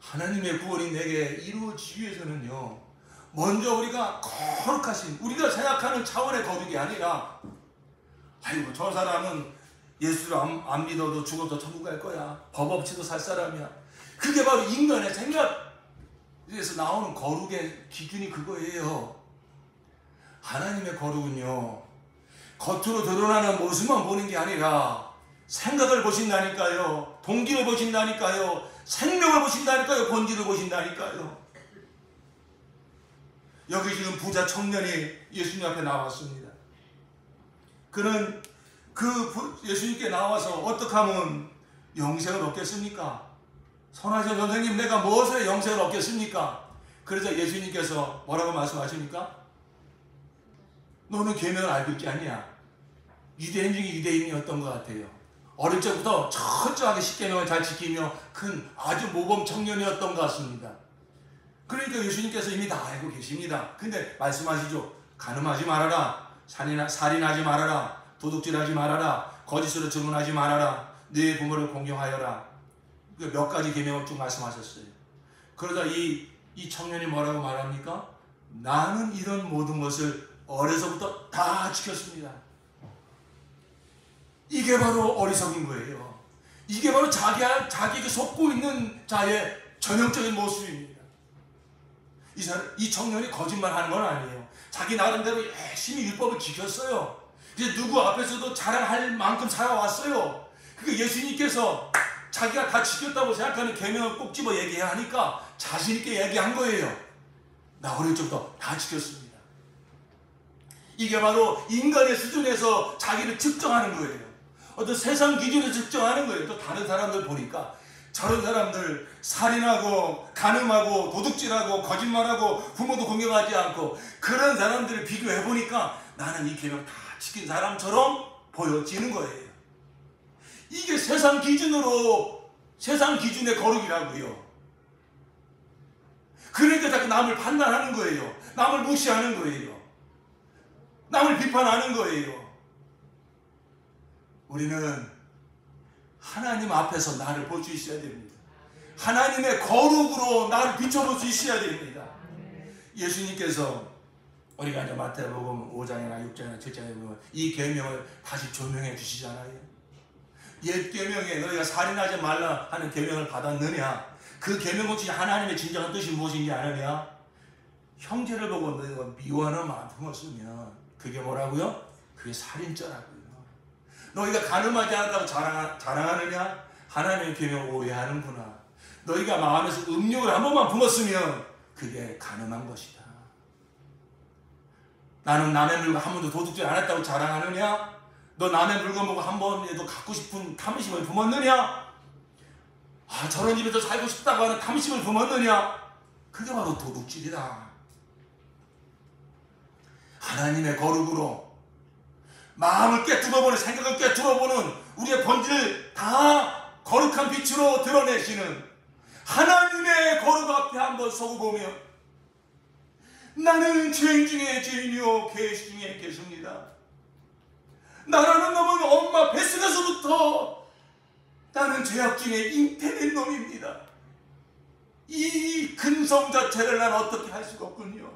하나님의 구원이 내게 이루어지기 위해서는요, 먼저 우리가 거룩하신, 우리가 생각하는 차원의 거룩이 아니라, 아이고 저 사람은 예수를 안 믿어도 죽어도 천국 갈 거야, 법 없이도 살 사람이야. 그게 바로 인간의 생각에서 나오는 거룩의 기준이 그거예요. 하나님의 거룩은요, 겉으로 드러나는 모습만 보는 게 아니라 생각을 보신다니까요, 동기를 보신다니까요, 생명을 보신다니까요, 본질을 보신다니까요. 여기 지금 부자 청년이 예수님 앞에 나왔습니다. 그는 그 예수님께 나와서 어떻게 하면 영생을 얻겠습니까? 선하신 선생님, 내가 무엇을 영생을 얻겠습니까? 그래서 예수님께서 뭐라고 말씀하십니까? 너는 계명을 알고 있지 않냐? 유대인 중에 유대인이었던 것 같아요. 어릴 적부터 철저하게 십계명을 잘 지키며 큰 아주 모범 청년이었던 것 같습니다. 그러니까 예수님께서 이미 다 알고 계십니다. 근데 말씀하시죠. 간음하지 말아라, 살인하지 말아라, 도둑질하지 말아라, 거짓으로 증언하지 말아라, 네 부모를 공경하여라. 몇 가지 계명을 쭉 말씀하셨어요. 그러다 이 청년이 뭐라고 말합니까? 나는 이런 모든 것을 어려서부터 다 지켰습니다. 이게 바로 어리석인 거예요. 이게 바로 자기에게 속고 있는 자의 전형적인 모습입니다. 이 청년이 거짓말하는 건 아니에요. 자기 나름대로 열심히 율법을 지켰어요. 이제 누구 앞에서도 자랑할 만큼 살아왔어요. 그러니까 예수님께서 자기가 다 지켰다고 생각하는 계명을 꼭 집어 얘기해야 하니까 자신 있게 얘기한 거예요. 나 어릴 적부터 다 지켰습니다. 이게 바로 인간의 수준에서 자기를 측정하는 거예요. 어떤 세상 기준을 측정하는 거예요. 또 다른 사람들 보니까 저런 사람들 살인하고 간음하고 도둑질하고 거짓말하고 부모도 공경하지 않고 그런 사람들을 비교해 보니까 나는 이 계명 다 지킨 사람처럼 보여지는 거예요. 이게 세상 기준의 거룩이라고요. 그러니까 자꾸 남을 판단하는 거예요. 남을 무시하는 거예요. 남을 비판하는 거예요. 우리는 하나님 앞에서 나를 볼 수 있어야 됩니다. 하나님의 거룩으로 나를 비춰볼 수 있어야 됩니다. 예수님께서 우리가 이제 마태복음 5장이나 6장이나 7장에 보면 이 계명을 다시 조명해 주시잖아요. 옛 계명에 너희가 살인하지 말라 하는 계명을 받았느냐? 그 계명 없이 하나님의 진정한 뜻이 무엇인지 아느냐? 형제를 보고 너희가 미워하는 마음 품었으면 그게 뭐라고요? 그게 살인죄라고요. 너희가 간음하지 않았다고 자랑하느냐? 하나님의 계명을 오해하는구나. 너희가 마음에서 음욕을 한 번만 품었으면 그게 간음한 것이다. 나는 남의 물건 한 번도 도둑질 안 했다고 자랑하느냐? 너 남의 물건 보고 한 번에도 갖고 싶은 탐심을 품었느냐? 저런 집에서 살고 싶다고 하는 탐심을 품었느냐? 그게 바로 도둑질이다. 하나님의 거룩으로 마음을 꿰뚫어보는, 생각을 꿰뚫어보는 우리의 본질을 다 거룩한 빛으로 드러내시는 하나님의 거룩 앞에 한번 서고 보면 나는 죄인 중에 죄인이요 계시 중에 계십니다. 나라는 놈은 엄마 뱃속에서부터 나는 죄악 중에 잉태된 놈입니다. 이 근성 자체를 나는 어떻게 할 수가 없군요.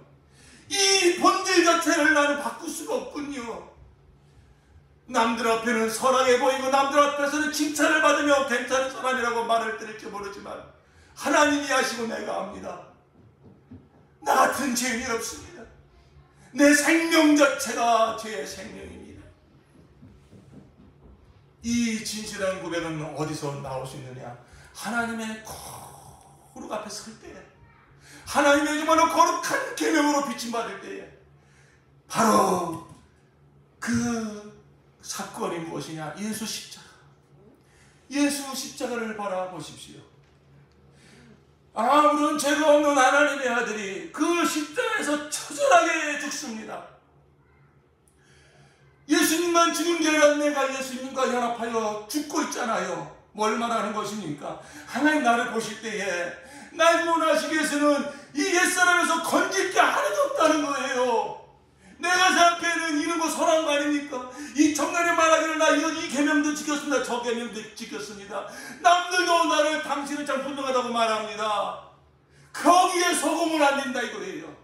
이 본질 자체를 나는 바꿀 수가 없군요. 남들 앞에는 선하게 보이고 남들 앞에서는 칭찬을 받으며 괜찮은 사람이라고 말을 들을지 모르지만 하나님이 아시고 내가 압니다. 나 같은 죄인이 없습니다. 내 생명 자체가 죄의 생명입니다. 이 진실한 고백은 어디서 나올 수 있느냐? 하나님의 거룩 앞에 설 때, 하나님의 정말로 거룩한 계명으로 비침받을 때에 바로 그 사건이 무엇이냐? 예수 십자가. 예수 십자가를 바라보십시오. 아무런 죄가 없는 하나님의 아들이 그 십자가에서 처절하게 죽습니다. 예수님만 죽은 게 아니라 내가 예수님과 연합하여 죽고 있잖아요. 뭘 말하는 것입니까? 하나님 나를 보실 때에 날 구원하시기 위해서는 이 옛사람에서 건질 게 하나도 없다는 거예요. 내가 생각하는 이런 거 선한 거 아닙니까? 이 청년이 말하기를 나 이 계명도 지켰습니다. 저 계명도 지켰습니다. 남들도 나를 당신은 참 훌륭하다고 말합니다. 거기에 속으면 안 된다 이거예요.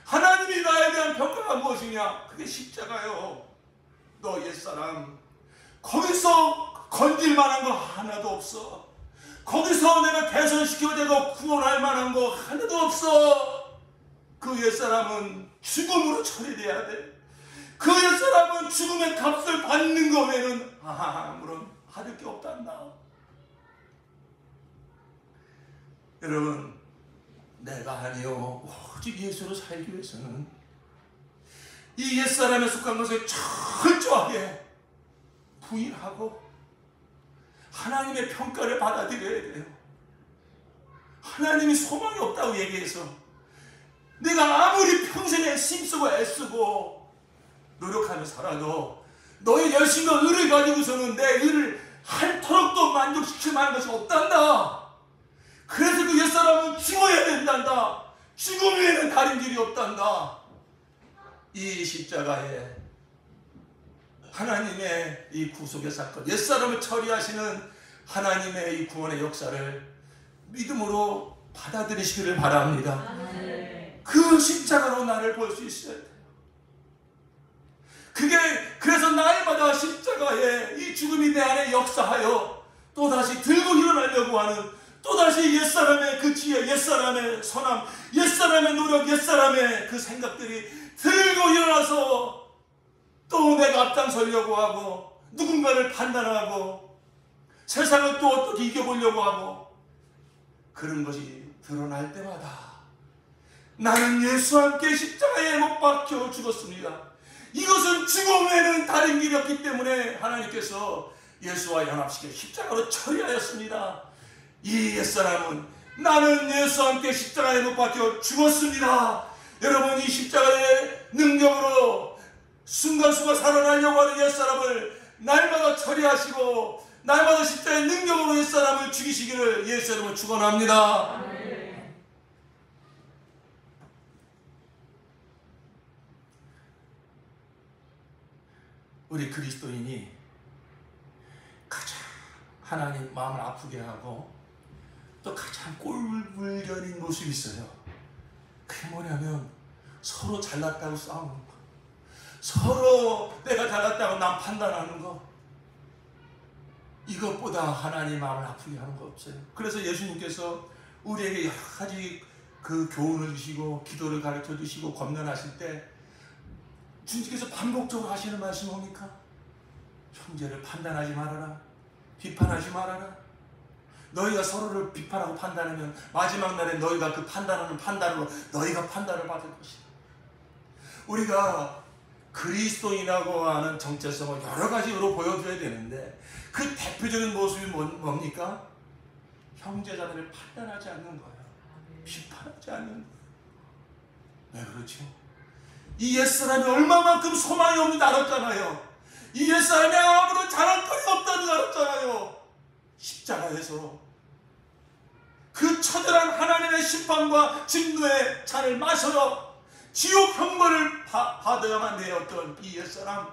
하나님이 나에 대한 평가가 무엇이냐? 그게 십자가요. 너 옛사람, 거기서 건질 만한 거 하나도 없어. 거기서 내가 개선시켜야 되고 구원할 만한 거 하나도 없어. 그 옛사람은 죽음으로 처리돼야 돼. 그 옛사람은 죽음의 값을 받는 거 외에는 아무런 받을 게 없단다. 여러분, 내가 아니요 오직 예수로 살기 위해서는 이 옛사람에 속한 것을 철저하게 부인하고 하나님의 평가를 받아들여야 돼요. 하나님이 소망이 없다고 얘기해서 내가 아무리 평생에 힘쓰고 애쓰고 노력하며 살아도 너의 열심과 의를 가지고서는 내 의를 한 터럭도 만족시킬 만한 것이 없단다. 그래서 그 옛사람은 죽어야 된단다. 죽음 외에는 다른 길이 없단다. 이 십자가에 하나님의 이 구속의 사건, 옛사람을 처리하시는 하나님의 이 구원의 역사를 믿음으로 받아들이시기를 바랍니다. 그 십자가로 나를 볼 수 있어야 돼요. 그래서 날마다 십자가에 이 죽음이 내 안에 역사하여 또다시 들고 일어나려고 하는, 또다시 옛사람의 그 지혜, 옛사람의 선함, 옛사람의 노력, 옛사람의 그 생각들이 들고 일어나서 또 내가 앞장서려고 하고 누군가를 판단하고 세상을 또 어떻게 이겨보려고 하고, 그런 것이 드러날 때마다 나는 예수와 함께 십자가에 못 박혀 죽었습니다. 이것은 죽음 외에는 다른 길이 없기 때문에 하나님께서 예수와 연합시켜 십자가로 처리하였습니다. 이 옛사람은 나는 예수와 함께 십자가에 못 박혀 죽었습니다. 여러분, 이 십자가의 능력으로 순간순간 살아나려고 하는 옛사람을 날마다 처리하시고 날마다 십자가의 능력으로 옛사람을 죽이시기를 예수 이름으로 축원합니다. 우리 그리스도인이 가장 하나님 마음을 아프게 하고 또 가장 꼴불견인 모습이 있어요. 그게 뭐냐면 서로 잘났다고 싸우는 거, 서로 내가 잘났다고 남 판단하는 거, 이것보다 하나님 마음을 아프게 하는 거 없어요. 그래서 예수님께서 우리에게 여러 가지 그 교훈을 주시고 기도를 가르쳐 주시고 권면하실 때 주님께서 반복적으로 하시는 말씀이 뭡니까? 형제를 판단하지 말아라, 비판하지 말아라. 너희가 서로를 비판하고 판단하면 마지막 날에 너희가 그 판단하는 판단으로 너희가 판단을 받을 것이다. 우리가 그리스도인이라고 하는 정체성을 여러 가지로 보여줘야 되는데 그 대표적인 모습이 뭡니까? 형제자매를 판단하지 않는 거예요. 비판하지 않는 거예요. 네, 그렇죠. 이 옛사람이 얼마만큼 소망이 없는지 알았잖아요. 이 옛사람이 아무런 자랑거리 없다는 줄 알았잖아요. 십자가에서 그 처절한 하나님의 심판과 진노의 잔을 마셔 지옥 형벌을 받아야만 되었던 이 옛사람,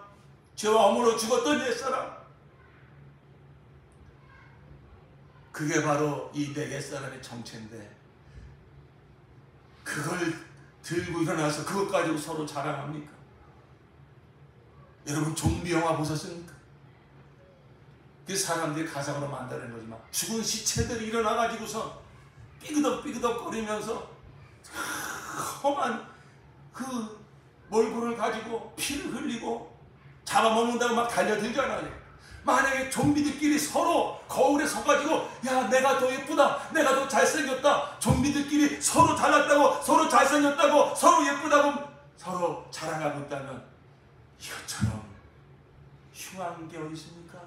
죄와 허물로 죽었던 옛사람, 그게 바로 이 내 옛사람의 정체인데 그걸 들고 일어나서 그것 가지고 서로 자랑합니까? 여러분, 좀비 영화 보셨습니까? 그 사람들이 가상으로 만드는 거지만 죽은 시체들이 일어나가지고서 삐그덕삐그덕 거리면서 험한 그 몰골을 가지고 피를 흘리고 잡아먹는다고 막 달려들잖아요. 만약에 좀비들끼리 서로 거울에 서가지고 야, 내가 더 예쁘다, 내가 더 잘생겼다, 좀비들끼리 서로 잘났다고, 서로 잘생겼다고, 서로 예쁘다고 서로 자랑하고 있다면 이것처럼 흉한 게 어디 있습니까?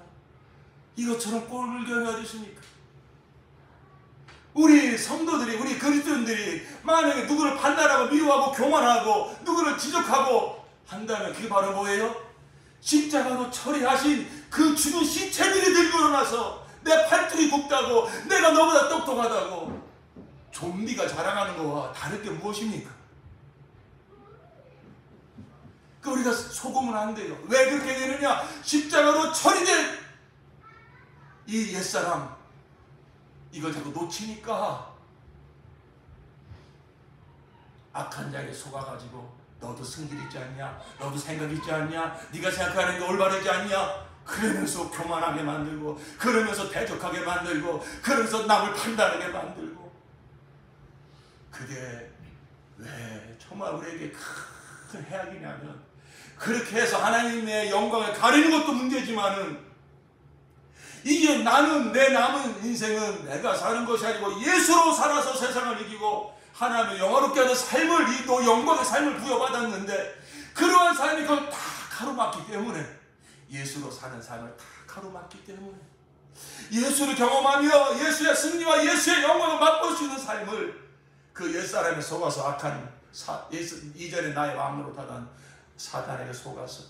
이것처럼 꼴불견이 어디 있습니까? 우리 성도들이, 우리 그리스도인들이 만약에 누구를 판단하고 미워하고 교만하고 누구를 지적하고 한다면 그게 바로 뭐예요? 십자가로 처리하신 그 죽은 시체들이 들고 일어나서 내 팔뚝이 굽다고, 내가 너보다 똑똑하다고 좀비가 자랑하는 거와 다를 게 무엇입니까? 그 우리가 속으면 안 돼요. 왜 그렇게 되느냐? 십자가로 처리된 이 옛사람, 이걸 자꾸 놓치니까 악한 자에게 속아가지고 너도 승질 있지 않냐? 너도 생각 있지 않냐? 네가 생각하는 게 올바르지 않냐? 그러면서 교만하게 만들고, 그러면서 대적하게 만들고, 그러면서 남을 판단하게 만들고. 그게 왜 정말 우리에게 큰 해악이냐면, 그렇게 해서 하나님의 영광을 가리는 것도 문제지만은, 이게 나는, 내 남은 인생은 내가 사는 것이 아니고 예수로 살아서 세상을 이기고 하나님의 영화롭게 하는 삶을, 이 또 영광의 삶을 부여받았는데, 그러한 삶이 그걸 다 가로막기 때문에, 예수로 사는 삶을 다 가로막기 때문에, 예수를 경험하며 예수의 승리와 예수의 영광을 맛볼 수 있는 삶을 그 옛사람에 속아서 악한 이전에 나의 왕으로 타던 사단에게 속아서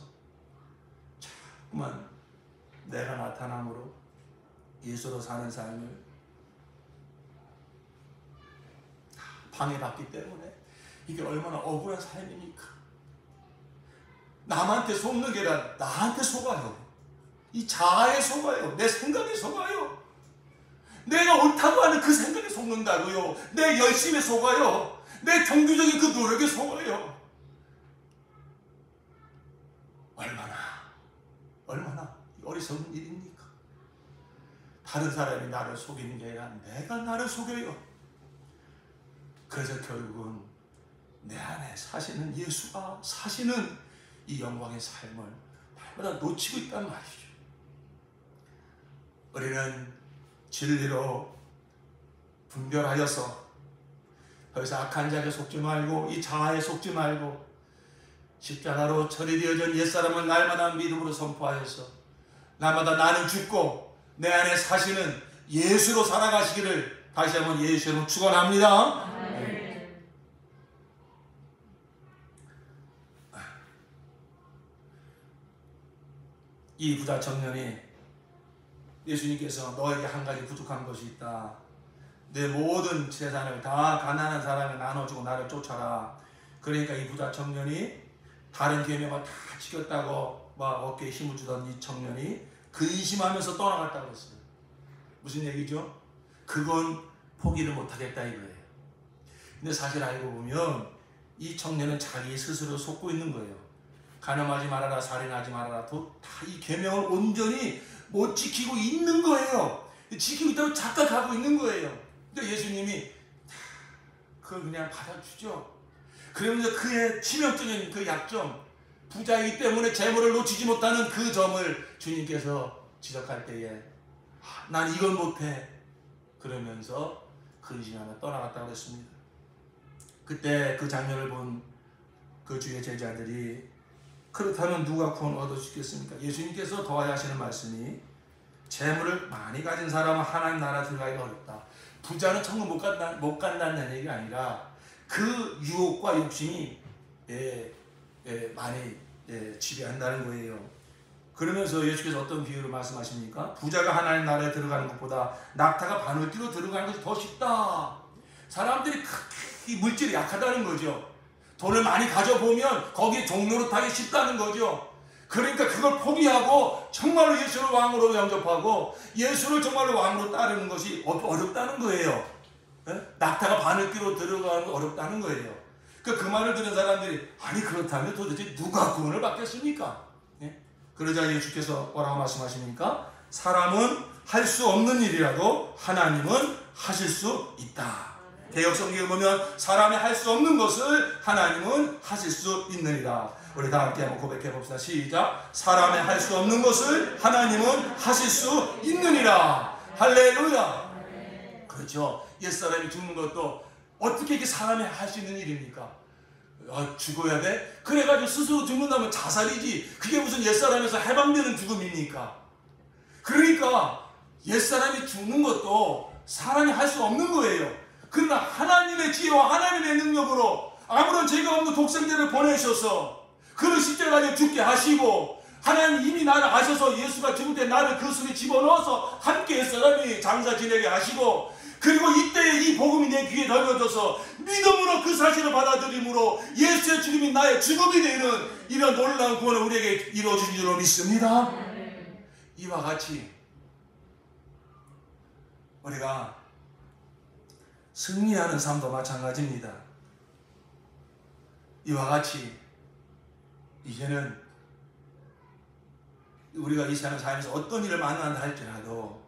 자꾸만 내가 나타남으로 예수로 사는 삶을 방해받기 때문에 이게 얼마나 억울한 삶입니까? 남한테 속는 게 아니라 나한테 속아요. 이 자아에 속아요. 내 생각에 속아요. 내가 옳다고 하는 그 생각에 속는다고요. 내 열심에 속아요. 내 경규적인 그 노력에 속아요. 얼마나 어리석은 일입니까? 다른 사람이 나를 속이는 게 아니라 내가 나를 속여요. 그래서 결국은 내 안에 사시는 예수가 사시는 이 영광의 삶을 날마다 놓치고 있단 말이죠. 우리는 진리로 분별하여서 더 이상 악한 자에게 속지 말고, 이 자아에 속지 말고, 십자가로 처리되어진 옛사람을 날마다 믿음으로 선포하여서 날마다 나는 죽고 내 안에 사시는 예수로 살아가시기를 다시 한번 예수의 이름으로 축원합니다. 이 부자 청년이 예수님께서 너에게 한 가지 부족한 것이 있다. 내 모든 재산을 다 가난한 사람에 나눠주고 나를 쫓아라. 그러니까 이 부자 청년이 다른 계명을 다 지켰다고 막 어깨에 힘을 주던 이 청년이 근심하면서 떠나갔다고 했어요. 무슨 얘기죠? 그건 포기를 못하겠다 이거예요. 근데 사실 알고 보면 이 청년은 자기 스스로 속고 있는 거예요. 간음하지 말아라, 살인하지 말아라, 다 이 계명을 온전히 못 지키고 있는 거예요. 지키고 있다고 착각하고 있는 거예요. 근데 예수님이 그걸 그냥 받아주죠. 그러면서 그의 치명적인 그 약점, 부자이기 때문에 재물을 놓치지 못하는 그 점을 주님께서 지적할 때에 난 이걸 못해. 그러면서 근심하며 떠나갔다고 했습니다. 그때 그 장면을 본 그 주의 제자들이 그렇다면 누가 구원 얻을 수 있겠습니까? 예수님께서 더하여 하시는 말씀이 재물을 많이 가진 사람은 하나님 나라 들어가기가 어렵다. 부자는 천국 못 간다는 얘기가 아니라 그 유혹과 욕심이 많이 지배한다는 거예요. 그러면서 예수께서 어떤 비유를 말씀하십니까? 부자가 하나님 나라에 들어가는 것보다 낙타가 바늘 띠로 들어가는 것이 더 쉽다. 사람들이 이 물질이 약하다는 거죠. 돈을 많이 가져보면 거기에 종로로 타기 쉽다는 거죠. 그러니까 그걸 포기하고 정말로 예수를 왕으로 영접하고 예수를 정말로 왕으로 따르는 것이 어렵다는 거예요. 낙타가 바늘귀로 들어가는 거 어렵다는 거예요. 그 말을 들은 사람들이 아니 그렇다면 도대체 누가 구원을 받겠습니까? 그러자 예수께서 뭐라고 말씀하십니까? 사람은 할 수 없는 일이라도 하나님은 하실 수 있다. 개역 성경에 보면 사람이 할 수 없는 것을 하나님은 하실 수 있느니라. 우리 다 함께 한번 고백해 봅시다. 시작. 사람이 할 수 없는 것을 하나님은 하실 수 있느니라. 할렐루야. 그렇죠. 옛사람이 죽는 것도 어떻게 이게 사람이 할 수 있는 일입니까? 죽어야 돼? 그래가지고 스스로 죽는다면 자살이지. 그게 무슨 옛사람에서 해방되는 죽음입니까? 그러니까 옛사람이 죽는 것도 사람이 할 수 없는 거예요. 그러나 하나님의 지혜와 하나님의 능력으로 아무런 죄가 없는 독생자를 보내셔서 그를 십자가에 죽게 하시고, 하나님 이미 나를 아셔서 예수가 죽을 때 나를 그 속에 집어넣어서 함께 사람이 장사 지내게 하시고, 그리고 이때에 이 복음이 내 귀에 던져져서 믿음으로 그 사실을 받아들임으로 예수의 죽음이 나의 죽음이 되는 이런 놀라운 구원을 우리에게 이루어진 줄로 믿습니다. 이와 같이 우리가 승리하는 삶도 마찬가지입니다. 이와 같이 이제는 우리가 이 세상 살면서 어떤 일을 만난다 할지라도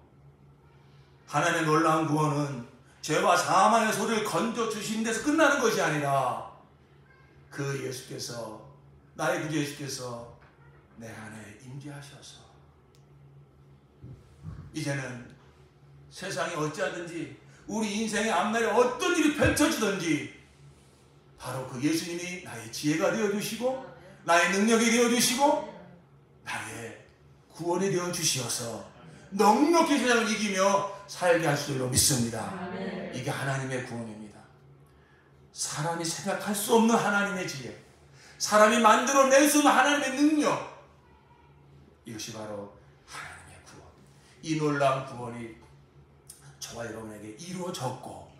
하나님의 놀라운 구원은 죄와 사망의 소리를 건져주신 데서 끝나는 것이 아니라 그 예수께서, 나의 구주 예수께서 내 안에 임재하셔서 이제는 세상이 어찌하든지 우리 인생의 앞날에 어떤 일이 펼쳐지든지 바로 그 예수님이 나의 지혜가 되어주시고 나의 능력이 되어주시고 나의 구원이 되어주시어서 넉넉히 세상을 이기며 살게 할 줄로 믿습니다. 이게 하나님의 구원입니다. 사람이 생각할 수 없는 하나님의 지혜, 사람이 만들어낼 수 없는 하나님의 능력, 이것이 바로 하나님의 구원. 이 놀라운 구원이 저와 여러분에게 이루어졌고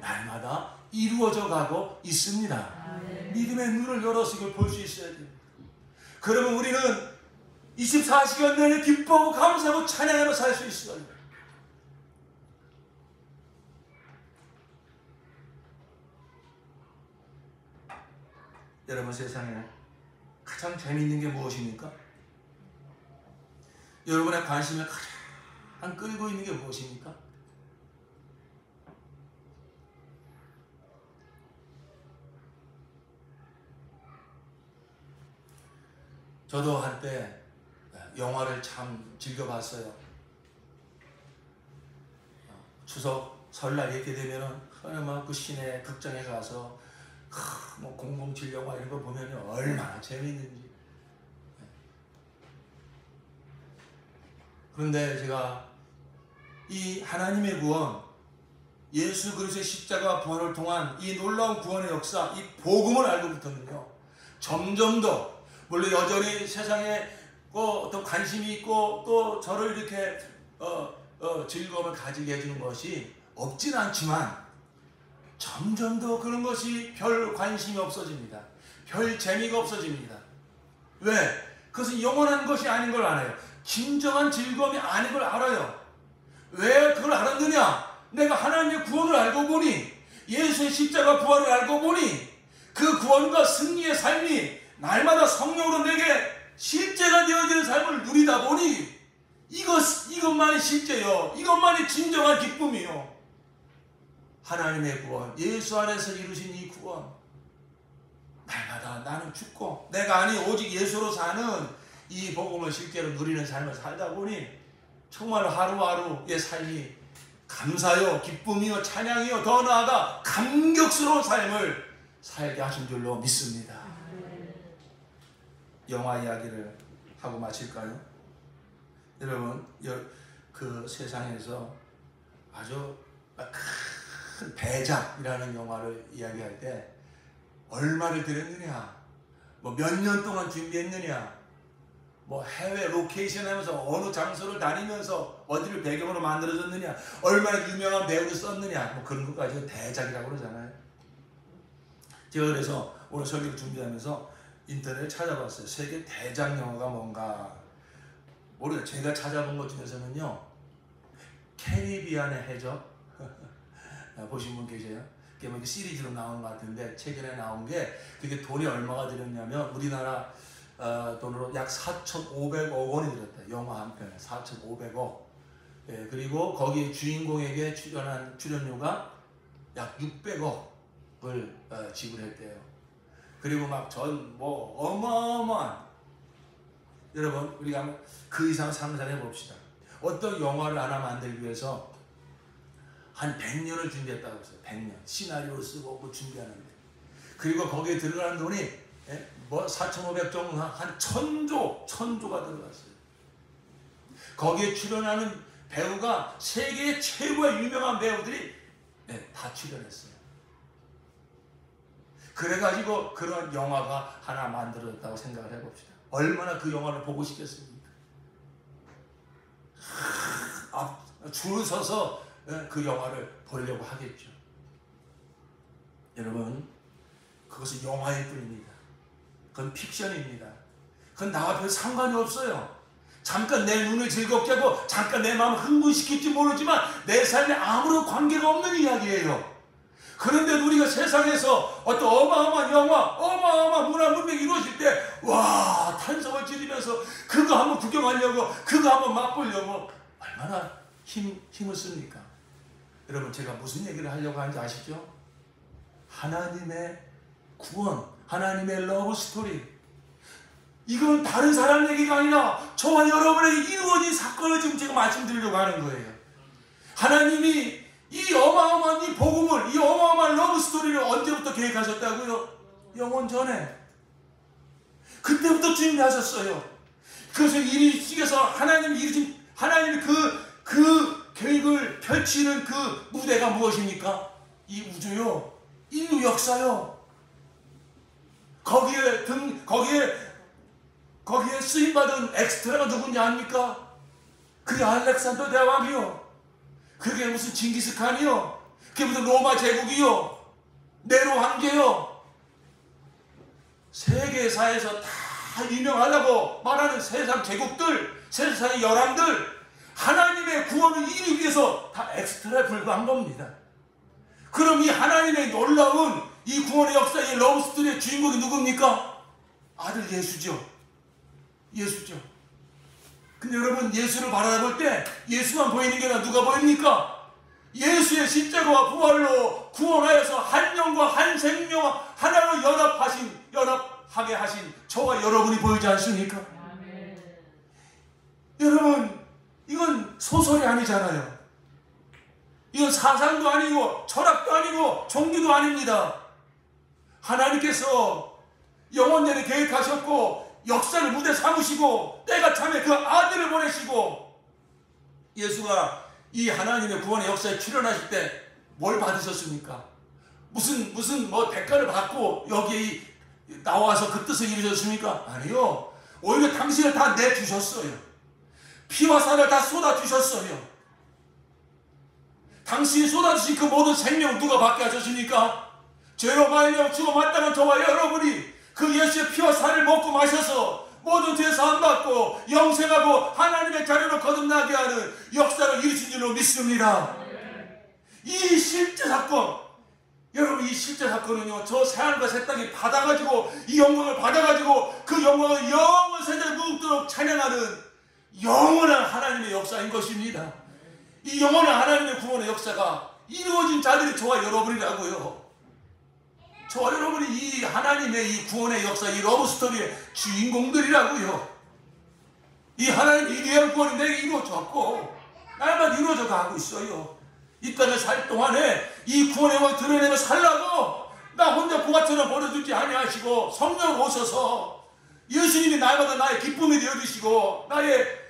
날마다 이루어져 가고 있습니다. 믿음의 눈을 열어서 이걸 볼 수 있어야 됩니다. 그러면 우리는 24시간 내내 기뻐하고 감사하고 찬양하며 살 수 있어요. 여러분, 세상에 가장 재미있는 게 무엇입니까? 여러분의 관심을 가장 끌고 있는 게 무엇입니까? 저도 한때 영화를 참 즐겨봤어요. 추석 설날 이렇게 되면은 막 그 시내 극장에 가서 뭐 007 영화 이런 거 보면 얼마나 재밌는지. 그런데 제가 이 하나님의 구원, 예수 그리스도의 십자가 부활을 통한 이 놀라운 구원의 역사, 이 복음을 알고부터는요, 점점 더 물론 여전히 세상에 어떤 관심이 있고 또 저를 이렇게 즐거움을 가지게 해주는 것이 없진 않지만 점점 더 그런 것이 별 관심이 없어집니다. 별 재미가 없어집니다. 왜? 그것은 영원한 것이 아닌 걸 알아요. 진정한 즐거움이 아닌 걸 알아요. 왜 그걸 알았느냐? 내가 하나님의 구원을 알고 보니, 예수의 십자가 부활을 알고 보니, 그 구원과 승리의 삶이 날마다 성령으로 내게 실제가 되어지는 삶을 누리다 보니 이것만이 실제요. 이것만이 진정한 기쁨이요. 하나님의 구원, 예수 안에서 이루신 이 구원, 날마다 나는 죽고 내가 아니 오직 예수로 사는 이 복음을 실제로 누리는 삶을 살다 보니 정말 하루하루의 삶이 감사요, 기쁨이요, 찬양이요, 더 나아가 감격스러운 삶을 살게 하신 줄로 믿습니다. 영화 이야기를 하고 마칠까요? 여러분, 그 세상에서 아주 큰 대작이라는 영화를 이야기할 때 얼마를 들였느냐, 뭐 몇 년 동안 준비했느냐, 뭐 해외 로케이션 하면서 어느 장소를 다니면서 어디를 배경으로 만들어졌느냐, 얼마나 유명한 배우를 썼느냐, 뭐 그런 것까지 대작이라고 그러잖아요. 제가 그래서 오늘 설교를 준비하면서 인터넷에 찾아봤어요. 세계 대작 영화가 뭔가. 우리가 제가 찾아본 것 중에서는요, 캐리비안의 해적 보신 분 계세요? 그게 뭐 시리즈로 나오는 것 같은데 최근에 나온 게 그게 돈이 얼마가 들었냐면 우리나라 돈으로 약 4,500억 원이 들었다. 영화 한 편에 4,500억. 예, 그리고 거기 주인공에게 출연한 출연료가 약 600억을 지불했대요. 그리고 막 뭐 어마어마한, 여러분 우리가 그 이상 상상해 봅시다. 어떤 영화를 하나 만들기 위해서 한 100년을 준비했다고 했어요. 100년. 시나리오를 쓰고 뭐 준비하는데. 그리고 거기에 들어가는 돈이 뭐 4,500 정도 한 1,000조가 들어갔어요. 거기에 출연하는 배우가 세계 최고의 유명한 배우들이 다 출연했어요. 그래가지고 그런 영화가 하나 만들어졌다고 생각을 해봅시다. 얼마나 그 영화를 보고 싶겠습니까? 줄 서서 그 영화를 보려고 하겠죠. 여러분, 그것은 영화일 뿐입니다. 그건 픽션입니다. 그건 나와 별 상관이 없어요. 잠깐 내 눈을 즐겁게 하고 잠깐 내 마음을 흥분시킬지 모르지만 내 삶에 아무런 관계가 없는 이야기예요. 그런데 우리가 세상에서 어떤 어마어마한 영화, 어마어마한 문화 문명이 이루어질 때 와, 탄성을 지르면서 그거 한번 구경하려고, 그거 한번 맛보려고 얼마나 힘을 씁니까? 여러분, 제가 무슨 얘기를 하려고 하는지 아시죠? 하나님의 구원, 하나님의 러브 스토리. 이건 다른 사람 얘기가 아니라 저와 여러분에게 이루어진 사건을 지금 제가 말씀드리려고 하는 거예요. 하나님이 이 어마어마한 이 복음을, 이 어마어마한 러브 스토리를 언제부터 계획하셨다고요? 영원 전에. 그때부터 준비하셨어요. 그것을 이루시면서 하나님이 그 계획을 펼치는 그 무대가 무엇입니까? 이 우주요, 인류 역사요. 거기에 쓰임받은 엑스트라가 누군지 압니까? 그게 알렉산더 대왕이요. 그게 무슨 징기스칸이요. 그게 무슨 로마 제국이요. 네로 황제요. 세계사에서 다 유명하다고 말하는 세상 제국들, 세상의 열왕들, 하나님의 구원을 이루기 위해서 다 엑스트라에 불과한 겁니다. 그럼 이 하나님의 놀라운 이 구원의 역사의 러브스토리의 주인공이 누굽니까? 아들 예수죠. 예수죠. 근데 여러분, 예수를 바라볼 때 예수만 보이는 게 아니라 누가 보입니까? 예수의 십자가와 부활로 구원하여서 한 영과 한 생명 하나로 연합하게 하신 저와 여러분이 보이지 않습니까? 아멘. 여러분, 이건 소설이 아니잖아요. 이건 사상도 아니고 철학도 아니고 종교도 아닙니다. 하나님께서 영원전에 계획하셨고 역사를 무대 삼으시고 때가 참에 그 아들을 보내시고, 예수가 이 하나님의 구원의 역사에 출연하실 때 뭘 받으셨습니까? 무슨 대가를 받고 여기 나와서 그 뜻을 이루셨습니까? 아니요. 오히려 당신을 다 내주셨어요. 피와 살을 다 쏟아주셨어요. 당신이 쏟아주신 그 모든 생명 누가 받게 하셨습니까? 죄로 말미암아 죽어 마땅한 저와 여러분이 그 예수의 피와 살을 먹고 마셔서 모든 죄 사함 받고 영생하고 하나님의 자녀로 거듭나게 하는 역사를 이루신 줄로 믿습니다. 이 실제 사건, 여러분, 이 실제 사건은요, 저 새하늘과 새 땅이 받아가지고 이 영광을 받아가지고 그 영광을 영원 세대를 무궁토록 찬양하는 영원한 하나님의 역사인 것입니다. 이 영원한 하나님의 구원의 역사가 이루어진 자들이 저와 여러분이라고요. 저와 여러분이 이 하나님의 이 구원의 역사, 이 러브스토리의 주인공들이라고요. 이 하나님의 위대한 구원이 내게 이루어졌고 날마다 이루어져 가고 있어요. 이 땅에 살 동안에 이 구원의 영광을 드러내며 살라고 나 혼자 부가처럼 버려두지 아니하시고 성령을 오셔서 예수님이 날마다 나의 기쁨이 되어주시고 나의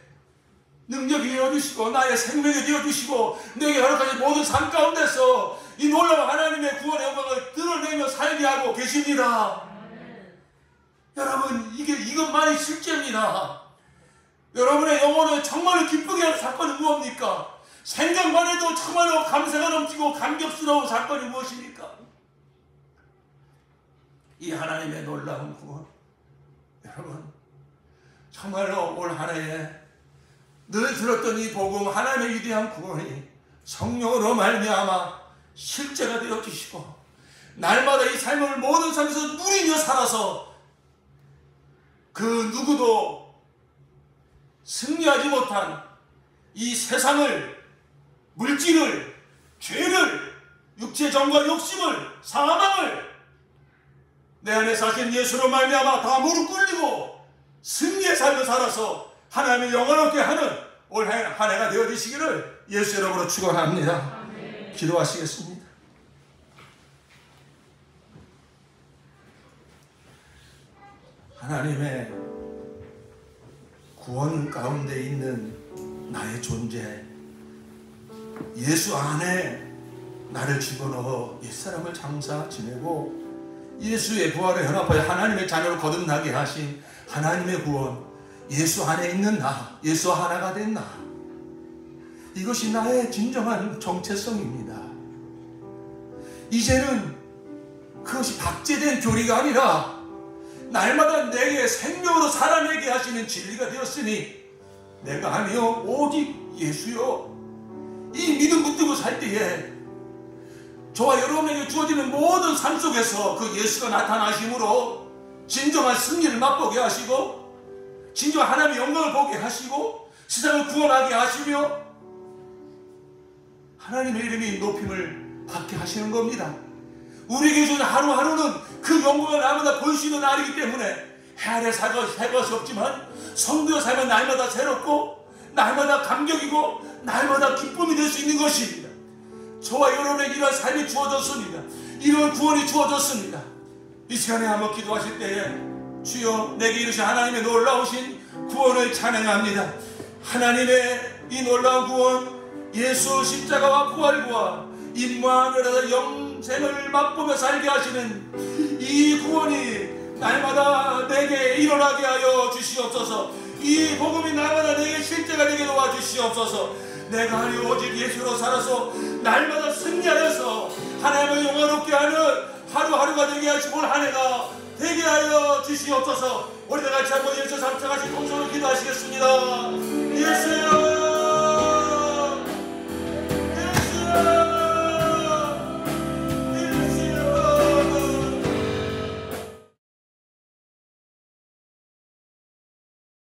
능력이 되어주시고 나의 생명이 되어주시고 내게 허락하신 모든 삶 가운데서 이 놀라운 하나님의 구원의 영광을 드러내며 살게 하고 계십니다. 여러분, 이것만이 실제입니다. 여러분의 영혼을 정말로 기쁘게 하는 사건은 무엇입니까? 생각만 해도 정말로 감사가 넘치고 감격스러운 사건이 무엇입니까? 이 하나님의 놀라운 구원. 여러분, 정말로 올 한 해에 늘 들었던 이 복음, 하나님의 위대한 구원이 성령으로 말미암아 실제가 되어주시고 날마다 이 삶을 모든 삶에서 누리며 살아서 그 누구도 승리하지 못한 이 세상을, 물질을, 죄를, 육체의 정과 욕심을, 사망을 내 안에 사신 예수로 말미암아 다 무릎 꿇리고 승리의 삶을 살아서 하나님의 영광을 하는 올 한 해가 되어주시기를 예수 이름으로 축원합니다. 아멘. 기도하시겠습니다. 하나님의 구원 가운데 있는 나의 존재, 예수 안에 나를 집어넣어 옛사람을 장사 지내고 예수의 부활을 연합하여 하나님의 자녀로 거듭나게 하신 하나님의 구원, 예수 안에 있는 나, 예수 하나가 된 나, 이것이 나의 진정한 정체성입니다. 이제는 그것이 박제된 교리가 아니라 날마다 내게 생명으로 살아내게 하시는 진리가 되었으니 내가 아니요 오직 예수요. 이 믿음 붙들고 살 때에 저와 여러분에게 주어지는 모든 삶 속에서 그 예수가 나타나심으로 진정한 승리를 맛보게 하시고 진정한 하나님의 영광을 보게 하시고 세상을 구원하게 하시며 하나님의 이름이 높임을 받게 하시는 겁니다. 우리에게 주는 하루하루는 그 영광을 날마다 볼 수 있는 날이기 때문에 해 아래 살 것이 없지만 성도의 삶은 날마다 새롭고 날마다 감격이고 날마다 기쁨이 될 수 있는 것입니다. 저와 여러분에게 이러한 삶이 주어졌습니다. 이러한 구원이 주어졌습니다. 이 시간에 한번 기도하실 때에 주여 내게 이르신 하나님의 놀라우신 구원을 찬양합니다. 하나님의 이 놀라운 구원, 예수 십자가와 부활과 임마누엘의 영생을 맛보며 살게 하시는 이 구원이 날마다 내게 일어나게 하여 주시옵소서. 이 복음이 날마다 내게 실제가 되게 도와주시옵소서. 내가 아니 오직 예수로 살아서 날마다 승리하여서 하나님을 영화롭게 하는 하루하루가 되게 하시고 올 한 해가 되게 하여 주시옵소서. 우리 다 같이 한번 예수 삼창하신 통성으로 기도하시겠습니다.